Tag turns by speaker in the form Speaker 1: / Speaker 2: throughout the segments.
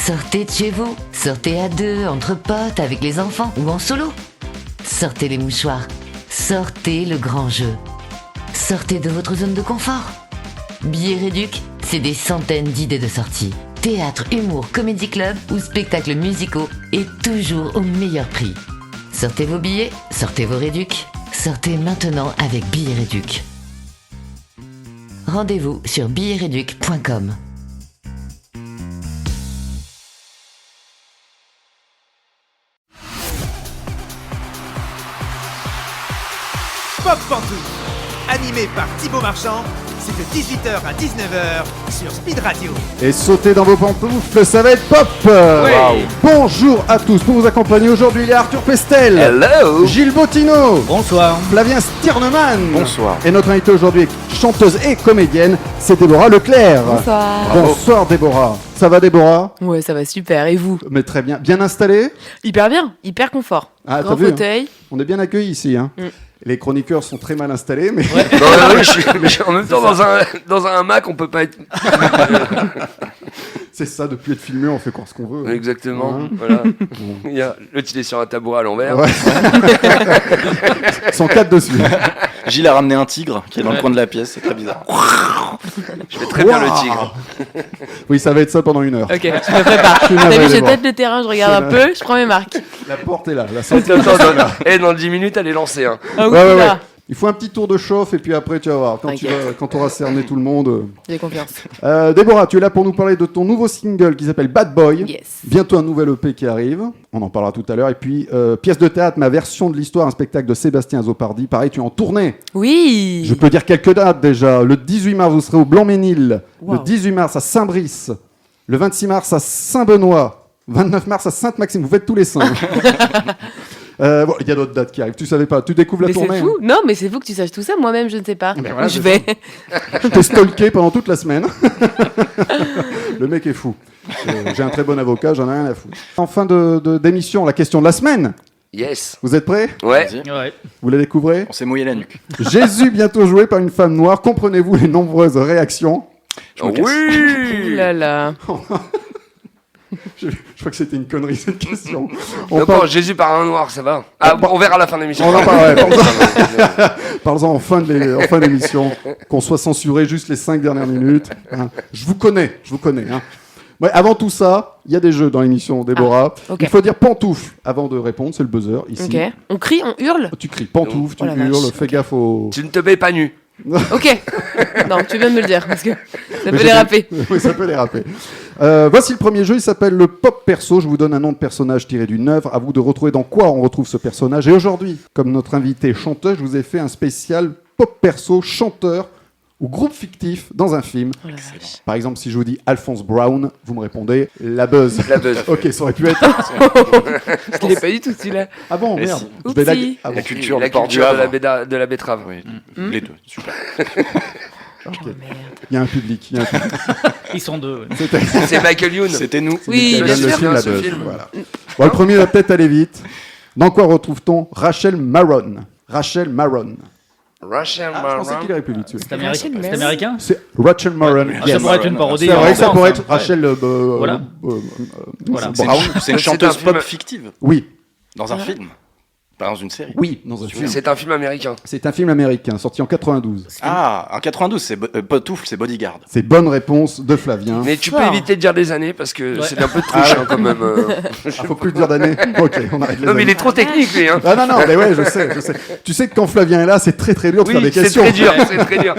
Speaker 1: Sortez de chez vous, sortez à deux, entre potes, avec les enfants ou en solo. Sortez les mouchoirs, sortez le grand jeu. Sortez de votre zone de confort. Billets Réduc, c'est des centaines d'idées de sorties. Théâtre, humour, comédie club ou spectacles musicaux et toujours au meilleur prix. Sortez vos billets, sortez vos Réduc. Sortez maintenant avec Billets Réduc. Rendez-vous sur billetsreduc.com.
Speaker 2: Pop Pantouf, animé par Thibaut Marchand, c'est de 18h à 19h sur Speed Radio.
Speaker 3: Et sautez dans vos pantoufles, ça va être pop. Wow. Bonjour à tous, pour vous accompagner aujourd'hui, il y a Arthur Pestel.
Speaker 4: Hello.
Speaker 3: Gilles Bottino.
Speaker 5: Bonsoir.
Speaker 3: Flavien Stirneman.
Speaker 4: Bonsoir.
Speaker 3: Et notre invitée aujourd'hui, chanteuse et comédienne, c'est Déborah Leclerc.
Speaker 6: Bonsoir.
Speaker 3: Bonsoir Déborah. Ça va Déborah?
Speaker 6: Ouais, ça va super. Et vous?
Speaker 3: Mais très bien. Bien installé?
Speaker 6: Hyper bien, hyper confort.
Speaker 3: Ah,
Speaker 6: Grand
Speaker 3: t'as vu,
Speaker 6: fauteuil.
Speaker 3: hein. On est bien accueillis ici. Hein. Les chroniqueurs sont très mal installés, mais...
Speaker 4: Ouais. Mais en même temps, dans un hamac, on peut pas être...
Speaker 3: C'est ça, depuis être filmé, on fait quoi ce qu'on veut.
Speaker 4: Exactement, voilà. L'autre, il est sur un tabouret à l'envers.
Speaker 3: Ouais. Ils sont 4 dessus.
Speaker 5: Gilles a ramené un tigre qui est dans le coin de la pièce, c'est très bizarre.
Speaker 4: Je fais très bien le tigre.
Speaker 3: Oui, ça va être ça pendant 1 heure.
Speaker 6: Ok, je me prépare. T'as vu, j'ai tête le terrain, je regarde un peu, je prends mes marques.
Speaker 3: La porte est là, la
Speaker 4: Dans 10 minutes, elle est lancée. Hein.
Speaker 6: Ah oui,
Speaker 3: ouais.
Speaker 6: là.
Speaker 3: Il faut un petit tour de chauffe et puis après tu vas voir. Quand tu auras cerné tout le monde.
Speaker 6: J'ai confiance.
Speaker 3: Déborah, tu es là pour nous parler de ton nouveau single qui s'appelle Bad Boy.
Speaker 6: Yes.
Speaker 3: Bientôt un nouvel EP qui arrive. On en parlera tout à l'heure. Et puis, pièce de théâtre, ma version de l'histoire, un spectacle de Sébastien Azopardi. Pareil, tu es en tournée.
Speaker 6: Oui.
Speaker 3: Je peux dire quelques dates déjà. Le 18 mars, vous serez au Blanc-Ménil.
Speaker 6: Wow.
Speaker 3: Le 18 mars à Saint-Brice. Le 26 mars à Saint-Benoît. 29 mars à Sainte-Maxime. Vous faites tous les 5. Bon, il y a d'autres dates qui arrivent. Tu savais pas. Tu découvres la
Speaker 6: Mais
Speaker 3: tournée.
Speaker 6: c'est fou. Non, mais c'est fou que tu saches tout ça. Moi-même, je ne sais pas.
Speaker 3: Ben voilà,
Speaker 6: Je vais.
Speaker 3: Je t'ai stalké pendant toute la semaine. Le mec est fou. J'ai un très bon avocat, j'en ai rien à foutre. En fin d'émission, la question de la semaine.
Speaker 4: Yes.
Speaker 3: Vous êtes prêts?
Speaker 4: Ouais.
Speaker 3: Vous la découvrez?
Speaker 5: On s'est mouillé la nuque.
Speaker 3: Jésus bientôt joué par une femme noire. Comprenez-vous les nombreuses réactions?
Speaker 4: Oui.
Speaker 6: Ouh là là.
Speaker 3: Je crois que c'était une connerie cette question.
Speaker 4: Jésus par un noir, ça va. Ah, on verra à la fin de l'émission.
Speaker 3: On en parle, ouais, parlons en fin d'émission. Qu'on soit censuré juste les 5 dernières minutes. Hein. Je vous connais. Hein. Ouais, avant tout ça, il y a des jeux dans l'émission, Déborah.
Speaker 6: Okay.
Speaker 3: Il faut dire pantoufle avant de répondre, c'est le buzzer ici.
Speaker 6: Ok. On crie, on hurle.
Speaker 3: Tu cries pantoufle, tu
Speaker 6: la
Speaker 3: hurles,
Speaker 6: vache.
Speaker 3: fais gaffe au...
Speaker 4: Tu ne te mets pas nu.
Speaker 6: Ok. Non, tu viens de me le dire parce que ça peut déraper.
Speaker 3: Oui, ça peut déraper. Voici le premier jeu, il s'appelle le Pop Perso. Je vous donne un nom de personnage tiré d'une œuvre. À vous de retrouver dans quoi on retrouve ce personnage. Et aujourd'hui, comme notre invité chanteuse, je vous ai fait un spécial Pop Perso chanteur ou groupe fictif dans un film.
Speaker 6: Oh la vache.
Speaker 3: Par exemple, si je vous dis Alphonse Brown, vous me répondez La Buzz.
Speaker 4: La Buzz.
Speaker 3: Ok, ça aurait pu être...
Speaker 6: Je l'ai pas du tout celui-là.
Speaker 3: Ah bon,
Speaker 5: Mais
Speaker 3: merde.
Speaker 5: si.
Speaker 3: Je vais
Speaker 6: Oupsie.
Speaker 3: ah bon.
Speaker 5: La culture,
Speaker 4: La
Speaker 5: du port
Speaker 4: culture
Speaker 5: du Havre.
Speaker 4: de la betterave.
Speaker 5: Oui, les deux, super.
Speaker 3: Ok.
Speaker 6: Oh, merde.
Speaker 3: Il y a un public.
Speaker 5: Ils sont deux.
Speaker 4: C'est Michael Youn.
Speaker 5: C'était nous.
Speaker 6: Oui,
Speaker 3: Qui
Speaker 6: bien
Speaker 3: donne le
Speaker 6: sûr.
Speaker 3: film La
Speaker 4: ce
Speaker 3: Buzz.
Speaker 4: film.
Speaker 3: Voilà. Bon, le premier va peut-être aller vite. Dans quoi retrouve-t-on Rachel Maron? Rachel Maron.
Speaker 4: Rachel
Speaker 3: Ah, je pensais qu'il irait plus vite. celui-là.
Speaker 5: C'est américain.
Speaker 6: Rachel
Speaker 5: C'est américain.
Speaker 3: C'est Rachel Maron.
Speaker 5: Ah,
Speaker 3: Yes.
Speaker 5: ça pourrait être une parodie.
Speaker 3: C'est vrai que ça
Speaker 5: en
Speaker 3: pourrait
Speaker 5: France,
Speaker 3: être
Speaker 5: hein.
Speaker 3: Rachel
Speaker 5: Voilà. Voilà.
Speaker 3: Brown.
Speaker 5: C'est une
Speaker 4: C'est
Speaker 5: chanteuse
Speaker 4: un film-
Speaker 5: pop fictive
Speaker 3: Oui,
Speaker 5: dans un film, pas dans une série.
Speaker 3: oui, dans un film.
Speaker 4: C'est un film américain.
Speaker 3: C'est un film américain sorti en 92.
Speaker 5: Ah, en 92, c'est Potoufle, c'est Bodyguard.
Speaker 3: C'est bonne réponse de Flavien.
Speaker 4: Mais tu peux
Speaker 6: Fort.
Speaker 4: éviter de dire des années parce que
Speaker 5: Ouais.
Speaker 4: c'est un peu de triche quand même.
Speaker 3: Ah, faut plus dire d'année. Ok, on arrête les
Speaker 4: Non mais il
Speaker 3: années.
Speaker 4: est trop technique lui. Hein.
Speaker 3: Ah non, mais ouais, je sais. Tu sais que quand Flavien est là, c'est très dur de faire des
Speaker 4: Oui, c'est
Speaker 3: questions.
Speaker 4: très dur, c'est très dur.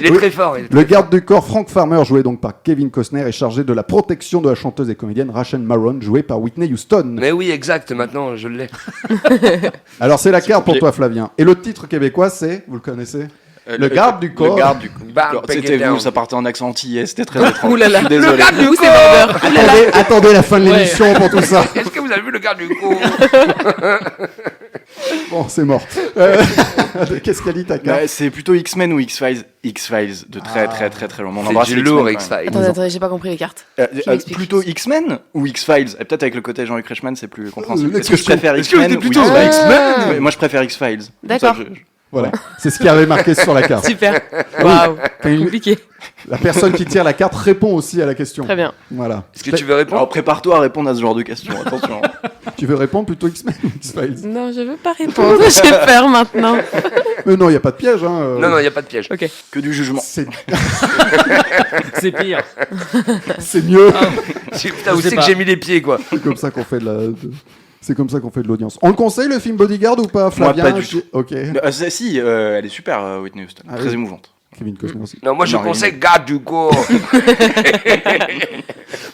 Speaker 4: Il est
Speaker 3: Oui.
Speaker 4: très fort.
Speaker 3: Le garde du corps Frank Farmer, joué donc par Kevin Costner, est chargé de la protection de la chanteuse et comédienne Rachel Maron, jouée par Whitney Houston.
Speaker 4: Mais oui, exact, maintenant je l'ai.
Speaker 3: Alors c'est la carte pour
Speaker 5: compliqué.
Speaker 3: toi, Flavien. Et le titre québécois, c'est, vous le connaissez? Le garde du corps.
Speaker 5: Le garde du
Speaker 4: Bam,
Speaker 5: corps.
Speaker 4: take it
Speaker 5: C'était
Speaker 4: down.
Speaker 5: vous, ça partait en accent antillais, c'était très étrange.
Speaker 6: Ouh là là.
Speaker 5: Je suis désolé.
Speaker 6: Où c'est Border? Ouh là là.
Speaker 3: Attendez la fin de l'émission pour tout ça.
Speaker 4: Est-ce que vous avez vu le garde du corps?
Speaker 3: Bon, c'est mort. Qu'est-ce qu'elle dit ta carte?
Speaker 5: Bah, c'est plutôt X-Men ou X-Files. X-Files de très loin. On
Speaker 4: C'est
Speaker 5: embrasse
Speaker 4: du
Speaker 5: les
Speaker 4: lourd,
Speaker 5: X-Men, quand même.
Speaker 4: X-Files.
Speaker 6: Attendez, j'ai pas compris les cartes. m'expliques.
Speaker 5: Plutôt X-Men ou X-Files. Et peut-être avec le côté Jean-Luc Reichmann, c'est plus compréhensible. Est-ce que je
Speaker 3: question.
Speaker 5: préfère
Speaker 4: Est-ce que
Speaker 5: X-Men
Speaker 4: vous
Speaker 5: ou
Speaker 4: êtes plutôt
Speaker 5: X-Files
Speaker 4: X-Men
Speaker 5: Ouais, moi, je préfère X-Files.
Speaker 6: D'accord.
Speaker 5: Comme ça,
Speaker 3: Voilà, c'est ce qui avait marqué sur la carte.
Speaker 6: Super. Waouh.
Speaker 3: Quand il-
Speaker 6: Compliqué.
Speaker 3: La personne qui tire la carte répond aussi à la question.
Speaker 6: Très bien.
Speaker 3: Voilà.
Speaker 4: Est-ce que tu veux répondre?
Speaker 5: Alors prépare-toi à répondre à ce genre de questions, attention.
Speaker 3: Tu veux répondre plutôt X-Men ou X-Files?
Speaker 6: Non, je veux pas répondre. J'ai peur maintenant.
Speaker 3: Mais non, il n'y a pas de piège. Hein.
Speaker 4: Non, il n'y a pas de piège.
Speaker 6: Ok.
Speaker 5: Que du jugement.
Speaker 3: C'est
Speaker 7: C'est pire.
Speaker 3: c'est mieux.
Speaker 4: Putain, où
Speaker 7: Je sais
Speaker 4: c'est que
Speaker 7: pas.
Speaker 4: j'ai mis les pieds, quoi?
Speaker 3: C'est comme ça qu'on fait c'est comme ça qu'on fait de l'audience. On le conseille le film Bodyguard ou pas, Flavien?
Speaker 5: pas du tout.
Speaker 3: Ok.
Speaker 5: Si, elle est super, Whitney Houston.
Speaker 3: Ah
Speaker 5: Très
Speaker 3: oui.
Speaker 5: émouvante.
Speaker 3: Kevin Costner aussi.
Speaker 4: Non, moi je
Speaker 5: Non,
Speaker 4: conseille Garde du corps.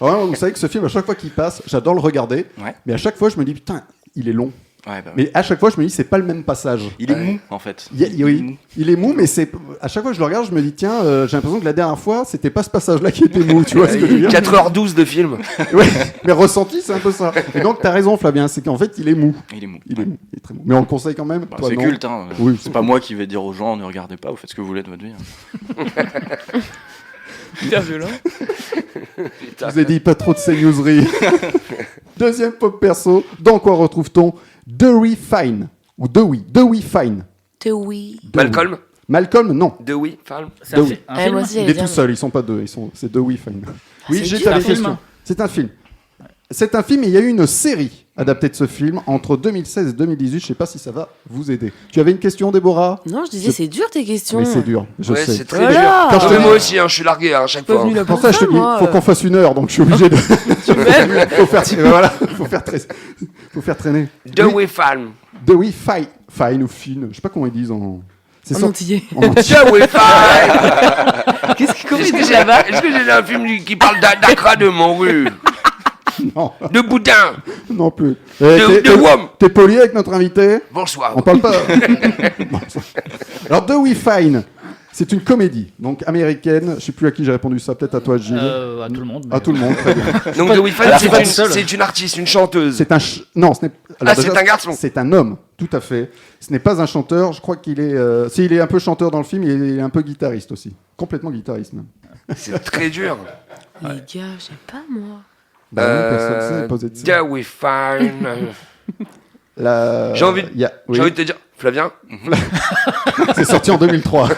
Speaker 3: Ouais, vous savez que ce film, à chaque fois qu'il passe, j'adore le regarder.
Speaker 5: Ouais.
Speaker 3: Mais à chaque fois, je me dis, putain, il est long.
Speaker 5: Ouais, bah,
Speaker 3: Mais à chaque fois, je me dis, c'est pas le même passage.
Speaker 5: il est mou, en fait.
Speaker 3: Oui, il est mou, mais c'est à chaque fois que je le regarde, je me dis, tiens, j'ai l'impression que la dernière fois, c'était pas ce passage-là qui était mou, tu vois ce que je veux dire?
Speaker 4: 4h12 de film.
Speaker 3: Ouais, mais ressenti, c'est un peu ça. Et donc, t'as raison, Flavien, c'est qu'en fait, il est mou.
Speaker 5: Il est mou.
Speaker 3: Il est mou, il est très mou. Mais on le conseille quand même.
Speaker 5: Bah,
Speaker 3: Toi,
Speaker 5: c'est
Speaker 3: non.
Speaker 5: culte, hein.
Speaker 3: Oui,
Speaker 5: C'est pas moi qui vais dire aux gens ne regardez pas, vous faites ce que vous voulez de votre vie. Hein.
Speaker 6: Hyper violent.
Speaker 3: Je vous ai dit pas trop de seigneuserie. Deuxième pop perso, dans quoi retrouve-t-on Dewey Fine ou Dewey Fine?
Speaker 6: Oui.
Speaker 4: Malcolm?
Speaker 3: Malcolm, non.
Speaker 4: Dewey? Film?
Speaker 7: C'est un,
Speaker 3: Dewey.
Speaker 7: un
Speaker 6: Eh,
Speaker 7: film.
Speaker 6: moi aussi,
Speaker 3: Il
Speaker 6: j'allais
Speaker 3: est
Speaker 6: dire.
Speaker 3: tout seul, ils sont pas deux, c'est Dewey Fine. Oui,
Speaker 6: c'est
Speaker 3: j'ai
Speaker 6: dur.
Speaker 3: ta
Speaker 7: C'est un film,
Speaker 3: question.
Speaker 7: hein.
Speaker 3: C'est un film. C'est un film et il y a eu une série adaptée de ce film entre 2016 et 2018. Je sais pas si ça va vous aider. Tu avais une question, Déborah?
Speaker 6: Non, je disais, c'est dur tes questions.
Speaker 3: Mais c'est dur, je
Speaker 4: Ouais,
Speaker 3: sais.
Speaker 4: c'est très
Speaker 6: Voilà.
Speaker 4: dur.
Speaker 3: Quand je te
Speaker 4: Mais
Speaker 3: dis-
Speaker 4: moi aussi, hein, je suis largué à chaque
Speaker 6: Pas
Speaker 4: fois.
Speaker 6: venu là
Speaker 3: Pour
Speaker 6: pour
Speaker 3: ça, je te dis,
Speaker 6: moi.
Speaker 3: faut qu'on fasse une heure, donc je suis obligé de. faut faire, voilà, faut faire traîner.
Speaker 4: Dewey Film.
Speaker 3: Dewey Fine ou Fine, je sais pas comment ils disent en. C'est
Speaker 6: En
Speaker 3: sorti
Speaker 6: entier.
Speaker 3: en entier.
Speaker 4: Dewey Film.
Speaker 6: Comment
Speaker 4: Est-ce
Speaker 6: il
Speaker 4: que
Speaker 6: dit
Speaker 4: j'ai
Speaker 6: là-bas
Speaker 4: est-ce que j'ai un film qui parle d'acra de morue?
Speaker 3: Non,
Speaker 4: De boudin?
Speaker 3: non plus.
Speaker 4: De Wom?
Speaker 3: T'es poli avec notre invité?
Speaker 4: Bonsoir.
Speaker 3: On parle pas. Non, ça- Alors, Dewey Fine, c'est une comédie, donc américaine. Je sais plus à qui j'ai répondu ça, peut-être à toi, Gilles.
Speaker 7: À tout le monde.
Speaker 3: À tout le monde, très bien.
Speaker 4: Donc Dewey Film,
Speaker 7: Alors, c'est pas tout seul.
Speaker 4: c'est une artiste, une chanteuse.
Speaker 3: C'est un. Non, ce n'est. Alors,
Speaker 4: c'est un garçon.
Speaker 3: C'est un homme, tout à fait. Ce n'est pas un chanteur. Je crois qu'il est. S'il est un peu chanteur dans le film, il est un peu guitariste aussi. Complètement guitariste même.
Speaker 4: C'est très dur.
Speaker 6: Les gars, je sais pas moi.
Speaker 3: Bah non, personne ne s'est posé de ça.
Speaker 4: Dewey Film.
Speaker 3: La-
Speaker 4: J'ai envie-
Speaker 3: il y a- oui.
Speaker 4: J'ai envie de te dire, Flavien,
Speaker 3: C'est sorti en 2003.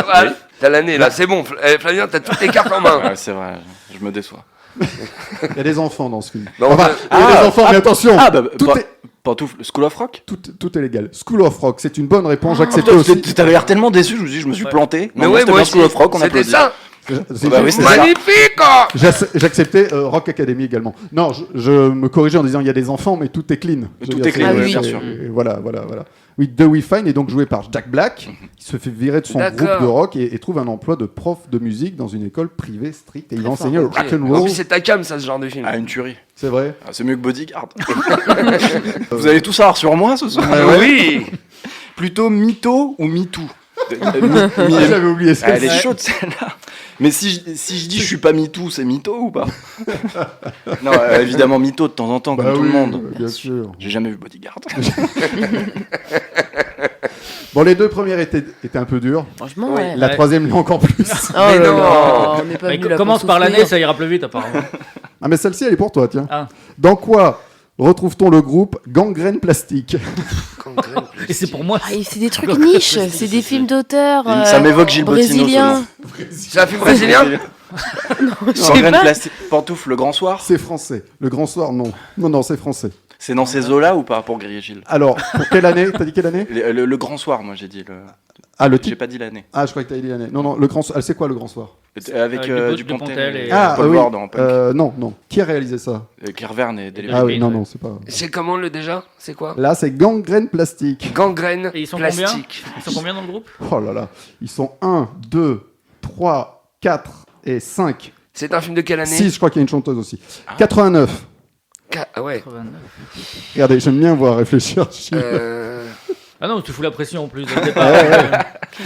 Speaker 4: voilà, t'as l'année là, c'est bon. Flavien, t'as toutes tes cartes en main.
Speaker 5: Ouais, c'est vrai, je me déçois.
Speaker 3: Il y a des enfants dans ce film.
Speaker 4: Bon,
Speaker 3: Enfin, il y a des enfants, mais attention. Tout est-
Speaker 5: Pantoufle, School of Rock.
Speaker 3: Tout est légal. School of Rock, c'est une bonne réponse. J'accepte
Speaker 5: Putain,
Speaker 3: aussi.
Speaker 5: T'avais l'air tellement déçu, je me suis dit, je me suis planté.
Speaker 4: Mais
Speaker 5: Non,
Speaker 4: ouais,
Speaker 5: c'était
Speaker 4: moi
Speaker 5: bien
Speaker 4: aussi,
Speaker 5: School of Rock, on
Speaker 4: c'était
Speaker 5: applaudit.
Speaker 4: ça.
Speaker 5: Bah oui, c'est ça.
Speaker 4: Magnifique.
Speaker 3: J'acceptais Rock Academy également. Non, je me corrigeais en disant il y a des enfants, mais tout est clean. Je veux
Speaker 5: Tout
Speaker 3: dire,
Speaker 5: est clean,
Speaker 3: c'est-
Speaker 6: oui,
Speaker 3: c'est-
Speaker 5: bien sûr.
Speaker 3: Voilà. Oui, Dewey Fine est donc joué par Jack Black, qui se fait virer de son
Speaker 4: D'accord.
Speaker 3: groupe de rock et trouve un emploi de prof de musique dans une école privée stricte. Et il va
Speaker 6: Très
Speaker 3: enseigner le
Speaker 4: Ok.
Speaker 3: rock and
Speaker 4: En
Speaker 3: roll.
Speaker 4: plus, c'est ta cam, ça, ce genre de film.
Speaker 5: Ah, une tuerie.
Speaker 3: C'est vrai.
Speaker 5: Ah, c'est mieux que Bodyguard. Vous allez tout savoir sur moi ce soir.
Speaker 4: Oui.
Speaker 5: Plutôt mytho ou MeToo
Speaker 3: J'avais oublié ça.
Speaker 5: Elle est chaude celle-là. Mais si je dis je suis pas MeToo, c'est mytho ou pas? Non, évidemment mytho de temps en temps,
Speaker 3: Bah
Speaker 5: comme tout le
Speaker 3: oui,
Speaker 5: monde.
Speaker 3: bien sûr.
Speaker 5: J'ai jamais vu Bodyguard.
Speaker 3: Bon, les deux premières étaient un peu dures.
Speaker 6: Franchement,
Speaker 4: Oui.
Speaker 6: ouais.
Speaker 3: La
Speaker 7: Ouais.
Speaker 3: troisième l'est encore plus.
Speaker 6: Oh
Speaker 4: Mais
Speaker 6: là
Speaker 4: non.
Speaker 6: là, on n'est pas
Speaker 7: Mais
Speaker 6: venu là
Speaker 7: commence
Speaker 6: pour
Speaker 7: par l'année,
Speaker 6: souffrir.
Speaker 7: ça ira plus vite apparemment.
Speaker 3: Ah, mais celle-ci, elle est pour toi, tiens.
Speaker 7: Ah.
Speaker 3: Dans quoi retrouve-t-on le groupe Gangrène Plastique?
Speaker 7: Et c'est pour moi.
Speaker 6: Ah, et c'est des trucs niches, c'est des films d'auteur
Speaker 5: Ça m'évoque Gilles Bottino,
Speaker 6: brésiliens.
Speaker 4: C'est un film brésilien?
Speaker 6: Je sais
Speaker 5: Gangrène
Speaker 6: pas.
Speaker 5: plastique, pantoufle, le grand soir.
Speaker 3: C'est français. Le Grand Soir, non. Non, c'est français.
Speaker 5: C'est dans ces eaux-là ou pas pour griller Gilles?
Speaker 3: Alors, pour quelle année? T'as dit quelle année?
Speaker 5: Le grand soir, moi j'ai dit.
Speaker 3: Ah, le
Speaker 5: J'ai
Speaker 3: titre.
Speaker 5: pas dit l'année.
Speaker 3: Ah, je crois que t'as dit l'année. Non, le Grand Soir. C'est quoi le Grand Soir?
Speaker 5: Avec
Speaker 7: Avec
Speaker 5: Dupontel et
Speaker 3: Ah,
Speaker 5: Paul
Speaker 3: oui.
Speaker 5: Ward en punk.
Speaker 3: Non. Qui a réalisé ça?
Speaker 5: Claire Verne et Délé.
Speaker 3: Ah oui,
Speaker 7: oui,
Speaker 3: non,
Speaker 7: ouais.
Speaker 3: non, c'est pas.
Speaker 4: C'est comment le déjà? C'est quoi?
Speaker 3: Là, c'est Gangrène Plastique.
Speaker 4: Gangrène
Speaker 7: Et ils sont
Speaker 4: plastique.
Speaker 7: Ils sont combien dans le groupe?
Speaker 3: Oh là là. Ils sont 1, 2, 3, 4 et 5.
Speaker 4: C'est un film de quelle année?
Speaker 3: 6, je crois qu'il y a une chanteuse aussi. 89.
Speaker 4: Ah ouais.
Speaker 7: 89.
Speaker 3: Regardez, j'aime bien voir réfléchir.
Speaker 7: Ah non, tu fous la pression en plus dès le départ.
Speaker 3: Ouais, ouais.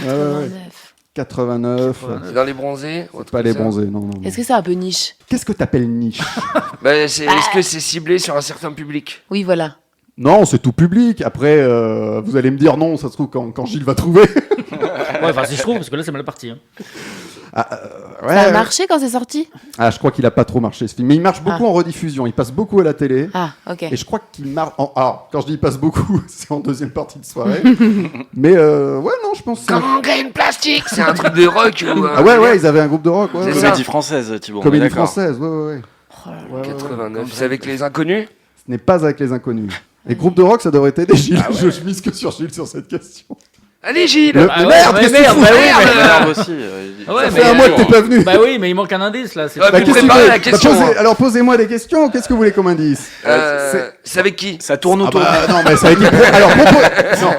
Speaker 6: 89.
Speaker 3: 89.
Speaker 4: C'est dans les bronzés? ou un truc
Speaker 3: Pas les
Speaker 4: comme ça
Speaker 3: bronzés, non.
Speaker 6: Est-ce que c'est un peu niche?
Speaker 3: Qu'est-ce que t'appelles niche?
Speaker 4: Bah, est-ce que c'est ciblé sur un certain public?
Speaker 6: Oui, voilà.
Speaker 3: Non, c'est tout public. Après, vous allez me dire non, ça se trouve quand Gilles va trouver.
Speaker 7: Ouais, enfin si je trouve, parce que là c'est mal parti. Hein.
Speaker 3: Ouais,
Speaker 6: Ça a marché quand c'est sorti?
Speaker 3: Ah, je crois qu'il a pas trop marché ce film. Mais il marche beaucoup en rediffusion. Il passe beaucoup à la télé.
Speaker 6: Ah, ok.
Speaker 3: Et je crois qu'il marche. Alors, quand je dis il passe beaucoup, c'est en deuxième partie de soirée. Mais ouais, non, je pense que c'est un-
Speaker 4: Gangrène plastique. C'est un truc de rock ou.
Speaker 3: Ah ouais, ils avaient un groupe de rock. Ouais,
Speaker 4: C'est
Speaker 3: ouais.
Speaker 4: ça.
Speaker 5: Comédie française, Thibaut. on est
Speaker 3: Comédie
Speaker 5: d'accord.
Speaker 3: française, ouais.
Speaker 6: Oh
Speaker 4: 89. C'est avec les inconnus.
Speaker 3: Ce n'est pas avec les inconnus. Les groupes de rock, ça devrait t'aider, Gilles. Je mise que sur Gilles sur cette question.
Speaker 4: Allez, Gilles.
Speaker 3: Le-
Speaker 7: Ah ouais,
Speaker 3: merde,
Speaker 7: ouais,
Speaker 3: qu'est-ce que tu
Speaker 7: merde,
Speaker 3: fous
Speaker 7: bah oui,
Speaker 4: Merde.
Speaker 7: mais-
Speaker 5: Merde aussi.
Speaker 7: Ouais,
Speaker 3: Ça fait un mois que t'es pas venu.
Speaker 7: Bah oui, mais il manque un indice là. C'est
Speaker 4: Ah,
Speaker 3: Bah,
Speaker 4: mais
Speaker 3: qu'est-ce que tu
Speaker 4: préparez
Speaker 3: veux
Speaker 4: la question, hein.
Speaker 3: Alors posez-moi des questions. Qu'est-ce que vous voulez comme indice
Speaker 4: C'est avec qui?
Speaker 5: Ça tourne
Speaker 3: Ah
Speaker 5: autour.
Speaker 3: bah, non, mais ça a été... Alors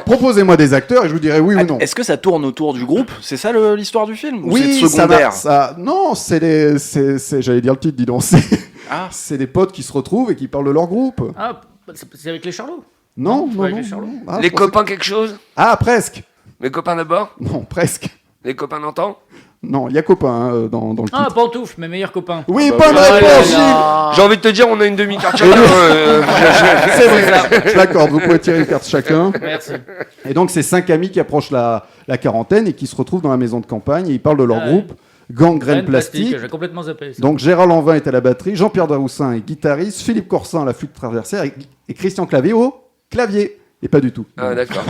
Speaker 3: proposez-moi des acteurs et je vous dirai oui ou non.
Speaker 5: Est-ce que ça tourne autour du groupe? C'est ça l'histoire du film? Ou
Speaker 3: Oui,
Speaker 5: c'est
Speaker 3: ça
Speaker 5: secondaire.
Speaker 3: va. Non, j'allais dire le titre, dis donc.
Speaker 5: Ah.
Speaker 3: C'est des potes qui se retrouvent et qui parlent de leur groupe.
Speaker 7: Ah, c'est avec les Charlots.
Speaker 3: Non,
Speaker 7: c'est
Speaker 3: non,
Speaker 7: avec
Speaker 3: non.
Speaker 7: les Charlots.
Speaker 3: Ah,
Speaker 4: Les
Speaker 3: je pensais-
Speaker 4: copains quelque chose?
Speaker 3: Ah, presque.
Speaker 4: Les copains d'abord?
Speaker 3: Non, presque.
Speaker 4: Les copains d'antan?
Speaker 3: Non, il y a copain dans le titre.
Speaker 7: Ah, Pantoufle, mes meilleurs copains.
Speaker 3: Oui,
Speaker 5: bah,
Speaker 3: bonne
Speaker 5: voilà.
Speaker 3: réponse,
Speaker 6: Oh
Speaker 3: Gilles.
Speaker 6: là
Speaker 4: J'ai envie de te dire, on a une demi-carte
Speaker 3: Et
Speaker 4: chacun.
Speaker 3: nous- C'est vrai, je l'accorde, vous pouvez tirer une carte chacun.
Speaker 7: Merci.
Speaker 3: Et donc, c'est 5 amis qui approchent la quarantaine et qui se retrouvent dans la maison de campagne et ils parlent de leur
Speaker 7: Ah ouais.
Speaker 3: groupe, Gangrène
Speaker 7: Graine
Speaker 3: Plastique.
Speaker 7: J'ai complètement zappé. ça.
Speaker 3: Donc, Gérard Lanvin est à la batterie, Jean-Pierre Daroussin est guitariste, Philippe Corsin à la flûte traversière et Christian Clavier au clavier. Et pas du tout.
Speaker 4: Ah, d'accord.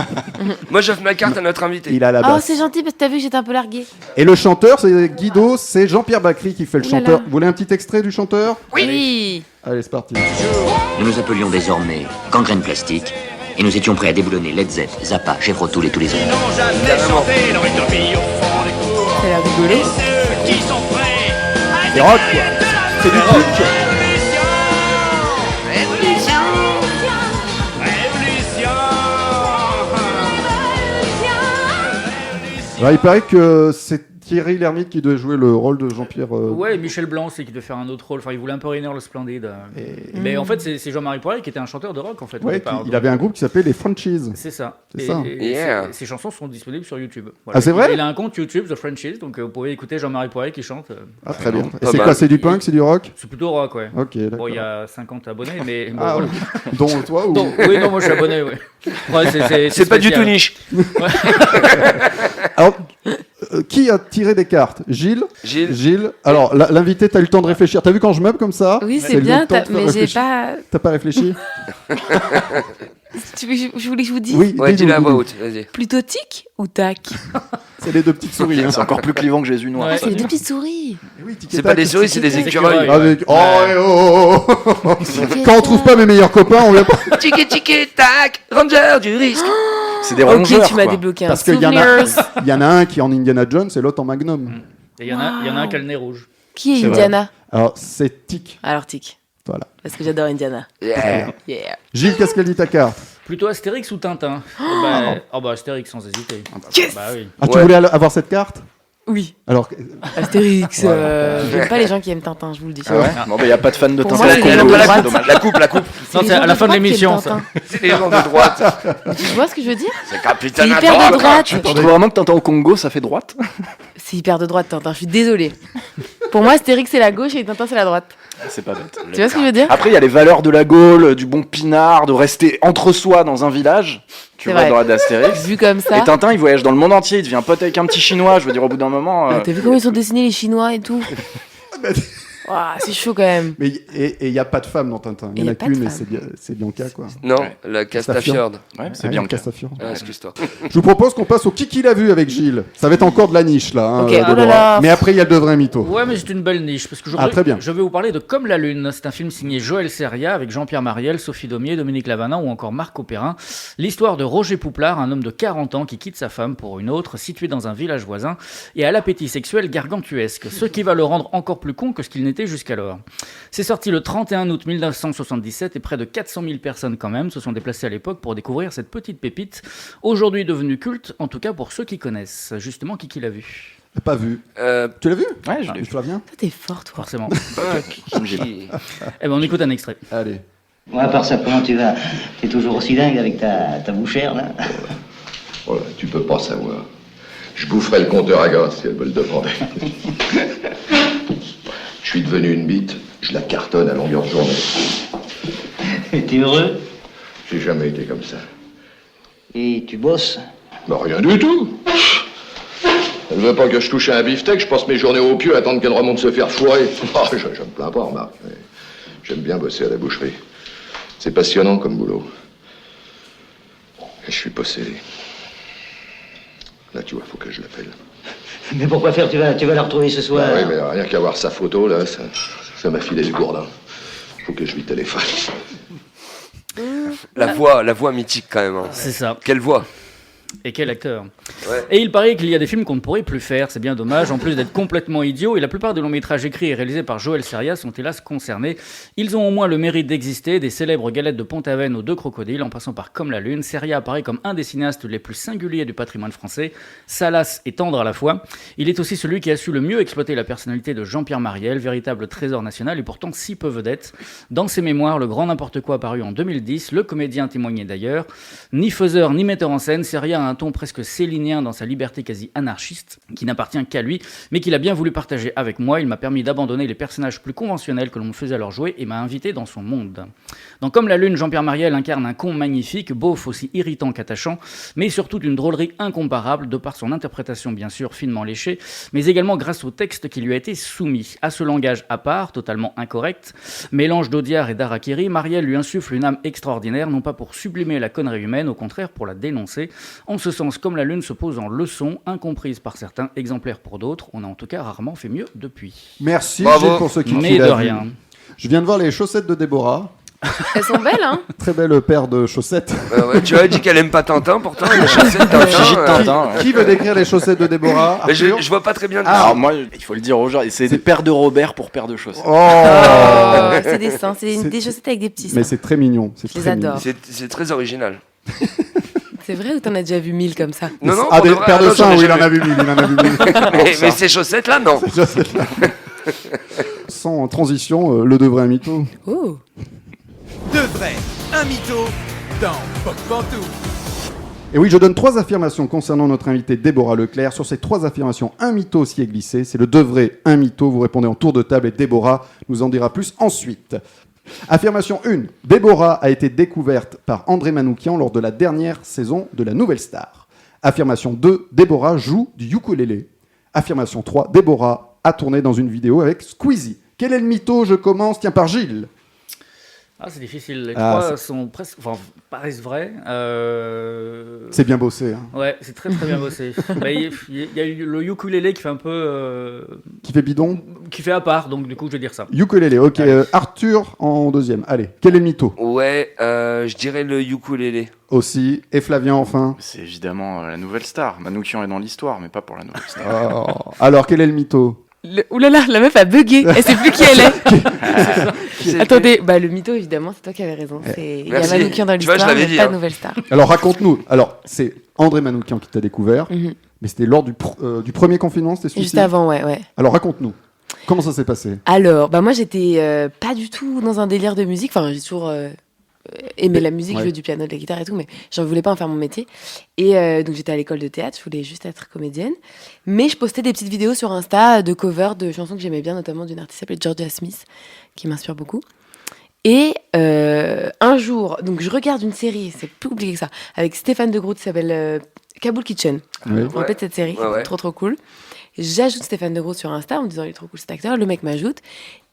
Speaker 4: Moi, j'offre ma carte à notre invité.
Speaker 3: Il a la
Speaker 6: Oh,
Speaker 3: basse.
Speaker 6: c'est gentil parce que t'as vu que j'étais un peu larguée.
Speaker 3: Et le chanteur, c'est Guido, c'est Jean-Pierre Bacry qui fait le
Speaker 6: Ouh là là.
Speaker 3: chanteur. Vous voulez un petit extrait du chanteur?
Speaker 6: Oui.
Speaker 3: Allez, c'est parti.
Speaker 8: Nous nous appelions désormais Gangrène Plastique et nous étions prêts à déboulonner Led Zepp, Zappa, Jethro Tull et tous les autres.
Speaker 4: Carrément.
Speaker 6: C'est la rigolo.
Speaker 3: C'est rock, quoi. C'est du truc. Alors, il paraît que c'est Thierry Lhermitte qui devait jouer le rôle de Jean-Pierre.
Speaker 7: Ouais, Michel Blanc, c'est qui devait faire un autre rôle. Enfin, il voulait un peu Rainer le Splendide. Mais en fait, c'est Jean-Marie Poiret qui était un chanteur de rock en fait. au
Speaker 3: Ouais,
Speaker 7: départ.
Speaker 3: il avait un groupe qui s'appait les Frenchies.
Speaker 7: C'est ça.
Speaker 3: C'est
Speaker 7: Et-
Speaker 3: ça.
Speaker 7: et
Speaker 4: Yeah.
Speaker 7: ses chansons sont disponibles sur YouTube.
Speaker 3: Ah, c'est vrai
Speaker 7: Il a un compte YouTube, The Frenchies, donc vous pouvez écouter Jean-Marie Poiret qui chante.
Speaker 3: Ah, très bien. Et
Speaker 4: Pas
Speaker 3: c'est
Speaker 4: mal.
Speaker 3: quoi? C'est du punk? C'est du rock?
Speaker 7: C'est plutôt rock, ouais.
Speaker 3: Ok, d'accord.
Speaker 7: Bon, il y a 50 abonnés, mais bon,
Speaker 3: Ah,
Speaker 7: voilà.
Speaker 3: oui. Dont toi ou...
Speaker 7: Donc, oui, non, moi je suis abonné, ouais. Ouais,
Speaker 4: C'est pas du tout
Speaker 7: spécial.
Speaker 4: niche.
Speaker 3: Alors, qui a tiré des cartes? Gilles?
Speaker 4: Gilles.
Speaker 3: Alors, l'invité, t'as eu le temps de réfléchir. T'as vu quand je meuble comme ça?
Speaker 6: Oui,
Speaker 3: C'est
Speaker 6: c'est
Speaker 3: le
Speaker 6: bien,
Speaker 3: temps de faire
Speaker 6: mais j'ai
Speaker 3: réfléchir.
Speaker 6: pas.
Speaker 3: T'as pas réfléchi?
Speaker 6: Tu veux que je voulais que je vous dise
Speaker 3: Oui,
Speaker 4: Ouais,
Speaker 3: dis-nous,
Speaker 4: dis-le à voix
Speaker 3: dis-nous.
Speaker 4: haute, vas-y.
Speaker 6: plutôt tic ou tac?
Speaker 3: C'est les deux petites souris. Hein.
Speaker 5: C'est encore plus clivant que Jésus noir.
Speaker 7: Ouais.
Speaker 5: ça.
Speaker 6: C'est des petites souris.
Speaker 3: Oui, tic et
Speaker 4: C'est
Speaker 3: tac,
Speaker 4: pas des souris, c'est des
Speaker 7: tac.
Speaker 4: écureuils.
Speaker 3: Avec... Oh,
Speaker 7: Ouais.
Speaker 3: et oh, oh, oh. Quand on trouve pas mes meilleurs copains, on vient pas.
Speaker 4: Tiki tiki tac, Ranger du risque.
Speaker 5: C'est des
Speaker 6: Ok,
Speaker 5: rongeurs.
Speaker 6: tu m'as
Speaker 5: quoi.
Speaker 6: débloqué un
Speaker 3: Parce qu'il y en
Speaker 6: souvenirs.
Speaker 3: a un qui est en Indiana Jones et l'autre en Magnum.
Speaker 7: Et il y en a un qui a le nez rouge.
Speaker 6: Qui est
Speaker 3: C'est vrai.
Speaker 6: Indiana?
Speaker 3: Alors, c'est Tic.
Speaker 6: Alors tic.
Speaker 3: Voilà.
Speaker 6: Parce que j'adore Indiana.
Speaker 4: Yeah.
Speaker 6: Yeah.
Speaker 3: Gilles, qu'est-ce qu'elle dit ta carte?
Speaker 7: Plutôt Astérix ou Tintin bah Astérix sans hésiter.
Speaker 6: Yes
Speaker 7: Bah oui.
Speaker 3: Ah, tu
Speaker 4: Ouais.
Speaker 3: voulais avoir cette carte?
Speaker 6: Oui.
Speaker 3: Alors,
Speaker 6: Astérix.
Speaker 3: Voilà.
Speaker 6: J'aime pas les gens qui aiment Tintin, je vous le dis.
Speaker 5: Ah ouais Bon, bah, y a pas de fan de
Speaker 6: Pour
Speaker 5: Tintin
Speaker 6: moi,
Speaker 5: au
Speaker 6: c'est
Speaker 5: Congo,
Speaker 6: les gens de
Speaker 5: c'est
Speaker 6: droite.
Speaker 5: dommage.
Speaker 4: La coupe.
Speaker 7: Non,
Speaker 6: les
Speaker 7: c'est
Speaker 6: gens
Speaker 7: à la
Speaker 6: de
Speaker 7: fin de
Speaker 6: droite qui
Speaker 7: l'émission,
Speaker 6: aiment
Speaker 7: ça.
Speaker 6: Tintin.
Speaker 4: C'est les gens de droite.
Speaker 6: Tu vois ce que je veux dire?
Speaker 4: C'est
Speaker 6: C'est
Speaker 4: Capitaine
Speaker 6: hyper de
Speaker 4: Haddock.
Speaker 6: droite.
Speaker 5: Tu trouves vraiment que Tintin au Congo, ça fait droite?
Speaker 6: C'est hyper de droite, Tintin. Je suis désolée. Pour moi, Astérix, c'est la gauche et Tintin, c'est la droite.
Speaker 5: C'est pas bête.
Speaker 6: Tu vois ce que je veux dire?
Speaker 5: Après, il y a les valeurs de la Gaule, du bon pinard, de rester entre soi dans un village. Tu
Speaker 6: C'est
Speaker 5: vois,
Speaker 6: vrai.
Speaker 5: dans la d'Astérix.
Speaker 6: Vu comme ça.
Speaker 5: Et Tintin, il voyage dans le monde entier, il devient pote avec un petit chinois. Je veux dire, au bout d'un moment.
Speaker 6: T'as vu comment ils sont dessinés les Chinois et tout? Ouah, c'est chaud quand même.
Speaker 3: mais il n'y a pas de femme dans Tintin. Il
Speaker 6: Et
Speaker 3: y en
Speaker 6: y
Speaker 3: a
Speaker 6: a pas de
Speaker 3: qu'une et
Speaker 6: femme.
Speaker 3: c'est Bianca, quoi.
Speaker 4: Non,
Speaker 5: Ouais.
Speaker 4: la Castafiore.
Speaker 5: Ouais, c'est
Speaker 3: Ah,
Speaker 5: bien.
Speaker 3: Castafiore.
Speaker 4: Ah, excuse-toi.
Speaker 3: Je vous propose qu'on passe au qui l'a vu avec Gilles. Ça va être encore de la niche, là. Hein,
Speaker 6: Ok,
Speaker 3: Déborah.
Speaker 6: oh là là.
Speaker 3: Mais après, il y a le vrai mytho.
Speaker 7: Ouais, mais c'est une belle niche. Parce que
Speaker 3: Ah, très bien.
Speaker 7: je vais vous parler de Comme la Lune. C'est un film signé Joël Seria avec Jean-Pierre Mariel, Sophie Daumier, Dominique Lavanant ou encore Marc Opérin. L'histoire de Roger Pouplard, un homme de 40 ans qui quitte sa femme pour une autre, située dans un village voisin, et à l'appétit sexuel gargantuesque, ce qui va le rendre encore plus con que ce qu'il n'était jusqu'alors. C'est sorti le 31 août 1977 et près de 400 000 personnes quand même se sont déplacées à l'époque pour découvrir cette petite pépite, aujourd'hui devenue culte, en tout cas pour ceux qui connaissent. Justement, qui l'a vu?
Speaker 3: Pas vu.
Speaker 4: Euh,
Speaker 3: Tu l'as vu?
Speaker 5: Ouais, je l'ai vu.
Speaker 3: Flavien?
Speaker 6: Toi, t'es fort, toi.
Speaker 7: Forcément.
Speaker 4: qui-
Speaker 7: Eh ben, on écoute un extrait.
Speaker 3: Allez.
Speaker 9: Bon, à part ça, comment tu vas? T'es toujours aussi dingue avec ta bouchère, là?
Speaker 10: Voilà, tu peux pas savoir. Je boufferai le compteur à gaz si elle me le demandait. Je suis devenu une bite, je la cartonne à longueur de journée.
Speaker 9: T'es heureux?
Speaker 10: J'ai jamais été comme ça.
Speaker 9: Et tu bosses?
Speaker 10: Bah rien du tout. Elle veut pas que je touche à un beefsteak, je passe mes journées au pieu à attendre qu'elle remonte se faire fourrer. Ah, je me plains pas, remarque. Mais j'aime bien bosser à la boucherie. C'est passionnant comme boulot. Et je suis possédé. Là, tu vois, faut que je l'appelle.
Speaker 9: Mais pourquoi faire? Tu vas la retrouver ce soir.
Speaker 10: Ah oui, mais rien qu'à voir sa photo, là, ça m'a filé le gourdin. Faut que je lui téléphone.
Speaker 4: La voix mythique quand même. Hein.
Speaker 7: C'est ça.
Speaker 4: Quelle voix?
Speaker 7: Et quel acteur.
Speaker 4: Ouais.
Speaker 7: Et il paraît qu'il y a des films qu'on ne pourrait plus faire, c'est bien dommage, en plus d'être complètement idiots, et la plupart des longs métrages écrits et réalisés par Joël Seria sont hélas concernés. Ils ont au moins le mérite d'exister, des célèbres galettes de Pont-Aven aux Deux Crocodiles, en passant par Comme la Lune. Seria apparaît comme un des cinéastes les plus singuliers du patrimoine français, salace et tendre à la fois. Il est aussi celui qui a su le mieux exploiter la personnalité de Jean-Pierre Mariel, véritable trésor national et pourtant si peu vedette. Dans ses mémoires, Le Grand N'importe Quoi, paru en 2010, le comédien témoignait d'ailleurs. Ni faiseur ni metteur en scène, Seria a un ton presque célinien dans sa liberté quasi anarchiste, qui n'appartient qu'à lui, mais qu'il a bien voulu partager avec moi. Il m'a permis d'abandonner les personnages plus conventionnels que l'on me faisait alors jouer et m'a invité dans son monde. Dans Comme la Lune, Jean-Pierre Mariel incarne un con magnifique, beauf aussi irritant qu'attachant, mais surtout d'une drôlerie incomparable, de par son interprétation bien sûr finement léchée, mais également grâce au texte qui lui a été soumis. À ce langage à part, totalement incorrect, mélange d'Audiard et d'Harakiri, Mariel lui insuffle une âme extraordinaire, non pas pour sublimer la connerie humaine, au contraire pour la dénoncer. En ce sens, Comme la Lune se pose en leçon, incomprise par certains, exemplaire pour d'autres. On a en tout cas rarement fait mieux depuis.
Speaker 3: Merci
Speaker 4: Bravo.
Speaker 3: Gilles, pour ce qui
Speaker 7: Mais de rien.
Speaker 3: Je viens de voir les chaussettes de Déborah.
Speaker 6: Elles sont belles, hein?
Speaker 3: Très belle paire de chaussettes.
Speaker 4: Ouais, tu as dit qu'elle aime pas Tintin, pourtant les chaussettes Tintin.
Speaker 3: Qui veut décrire les chaussettes de Déborah?
Speaker 4: Mais
Speaker 3: Arthur
Speaker 4: je vois pas très bien.
Speaker 5: Alors moi, il faut le dire aux gens, c'est des paires de Robert pour paires de chaussettes.
Speaker 3: Oh,
Speaker 6: Oh, c'est des seins, c'est
Speaker 3: C'est-
Speaker 6: des chaussettes avec des petits
Speaker 3: mais
Speaker 6: seins.
Speaker 3: c'est très mignon. C'est
Speaker 6: Je les
Speaker 3: très mignon.
Speaker 6: adore.
Speaker 4: C'est très original.
Speaker 6: C'est vrai ou t'en as déjà vu 1000 comme ça?
Speaker 4: Non, non,
Speaker 3: Ah,
Speaker 4: pour
Speaker 3: des
Speaker 4: de vrai,
Speaker 3: paires de
Speaker 4: non, j'en
Speaker 3: seins,
Speaker 4: ai
Speaker 3: oui, il en
Speaker 4: jamais
Speaker 3: a vu 1000, il en a vu 1000.
Speaker 4: Mais ces chaussettes-là, non.
Speaker 3: Ces chaussettes-là. Sans transition, le de vrai un mytho.
Speaker 6: Oh!
Speaker 2: Deux vrais, un mytho dans Pop Pantouf.
Speaker 3: Et oui, je donne 3 affirmations concernant notre invitée Déborah Leclerc. Sur ces 3 affirmations, un mytho s'y est glissé. C'est le de vrai, un mytho. Vous répondez en tour de table et Déborah nous en dira plus ensuite. Affirmation 1. Déborah a été découverte par André Manoukian lors de la dernière saison de La Nouvelle Star. Affirmation 2. Déborah joue du ukulélé. Affirmation 3. Déborah a tourné dans une vidéo avec Squeezie. Quel est le mytho? Je commence, tiens, par Gilles.
Speaker 7: Ah, c'est difficile. Les
Speaker 3: Ah,
Speaker 7: trois sont presque, enfin, paraissent vrais.
Speaker 3: C'est bien bossé. Hein.
Speaker 7: Ouais, c'est très très bien bossé. Bah, il y a eu le ukulélé qui fait un peu,
Speaker 3: Qui fait bidon?
Speaker 7: qui fait à part. Donc du coup, je vais dire ça.
Speaker 3: Ukulélé, ok. Arthur en deuxième. Allez, quel est le mytho?
Speaker 4: Ouais, je dirais le ukulélé.
Speaker 3: Aussi. Et Flavien enfin.
Speaker 5: C'est évidemment La Nouvelle Star. Manoukian est dans l'histoire, mais pas pour La Nouvelle Star.
Speaker 3: Oh. Alors, quel est le mytho?
Speaker 6: Oulala, la meuf a bugué. Elle sait plus qui elle est. Attendez, bah le mytho, évidemment, c'est toi qui avais raison. Il y a
Speaker 4: Merci.
Speaker 6: Manoukian dans
Speaker 4: Tu vois, je
Speaker 6: l'histoire,
Speaker 4: l'avais
Speaker 6: mais
Speaker 4: dit,
Speaker 6: pas
Speaker 4: hein.
Speaker 6: de Nouvelle Star.
Speaker 3: Alors, raconte-nous. Alors, c'est André Manoukian qui t'a découvert,
Speaker 6: Mhm.
Speaker 3: mais c'était lors du premier confinement, c'était celui-ci?
Speaker 6: Juste avant, ouais.
Speaker 3: Alors, raconte-nous. Comment ça s'est passé?
Speaker 6: Alors, bah moi, j'étais pas du tout dans un délire de musique. Enfin, j'ai toujours aimé la musique,
Speaker 3: Ouais.
Speaker 6: jouer du piano, de la guitare et tout, mais j'en voulais pas en faire mon métier. Et donc, j'étais à l'école de théâtre, je voulais juste être comédienne. Mais je postais des petites vidéos sur Insta de covers de chansons que j'aimais bien, notamment d'une artiste qui s'appelle Georgia Smith, qui m'inspire beaucoup. Et un jour, donc je regarde une série, c'est plus compliqué que ça, avec Stéphane De Groot, qui s'appelle Kaboul Kitchen.
Speaker 3: Oui.
Speaker 6: Vous vous rappelez de cette série?
Speaker 4: Ouais.
Speaker 6: Trop cool. J'ajoute Stéphane De Groot sur Insta en me disant il est trop cool cet acteur. Le mec m'ajoute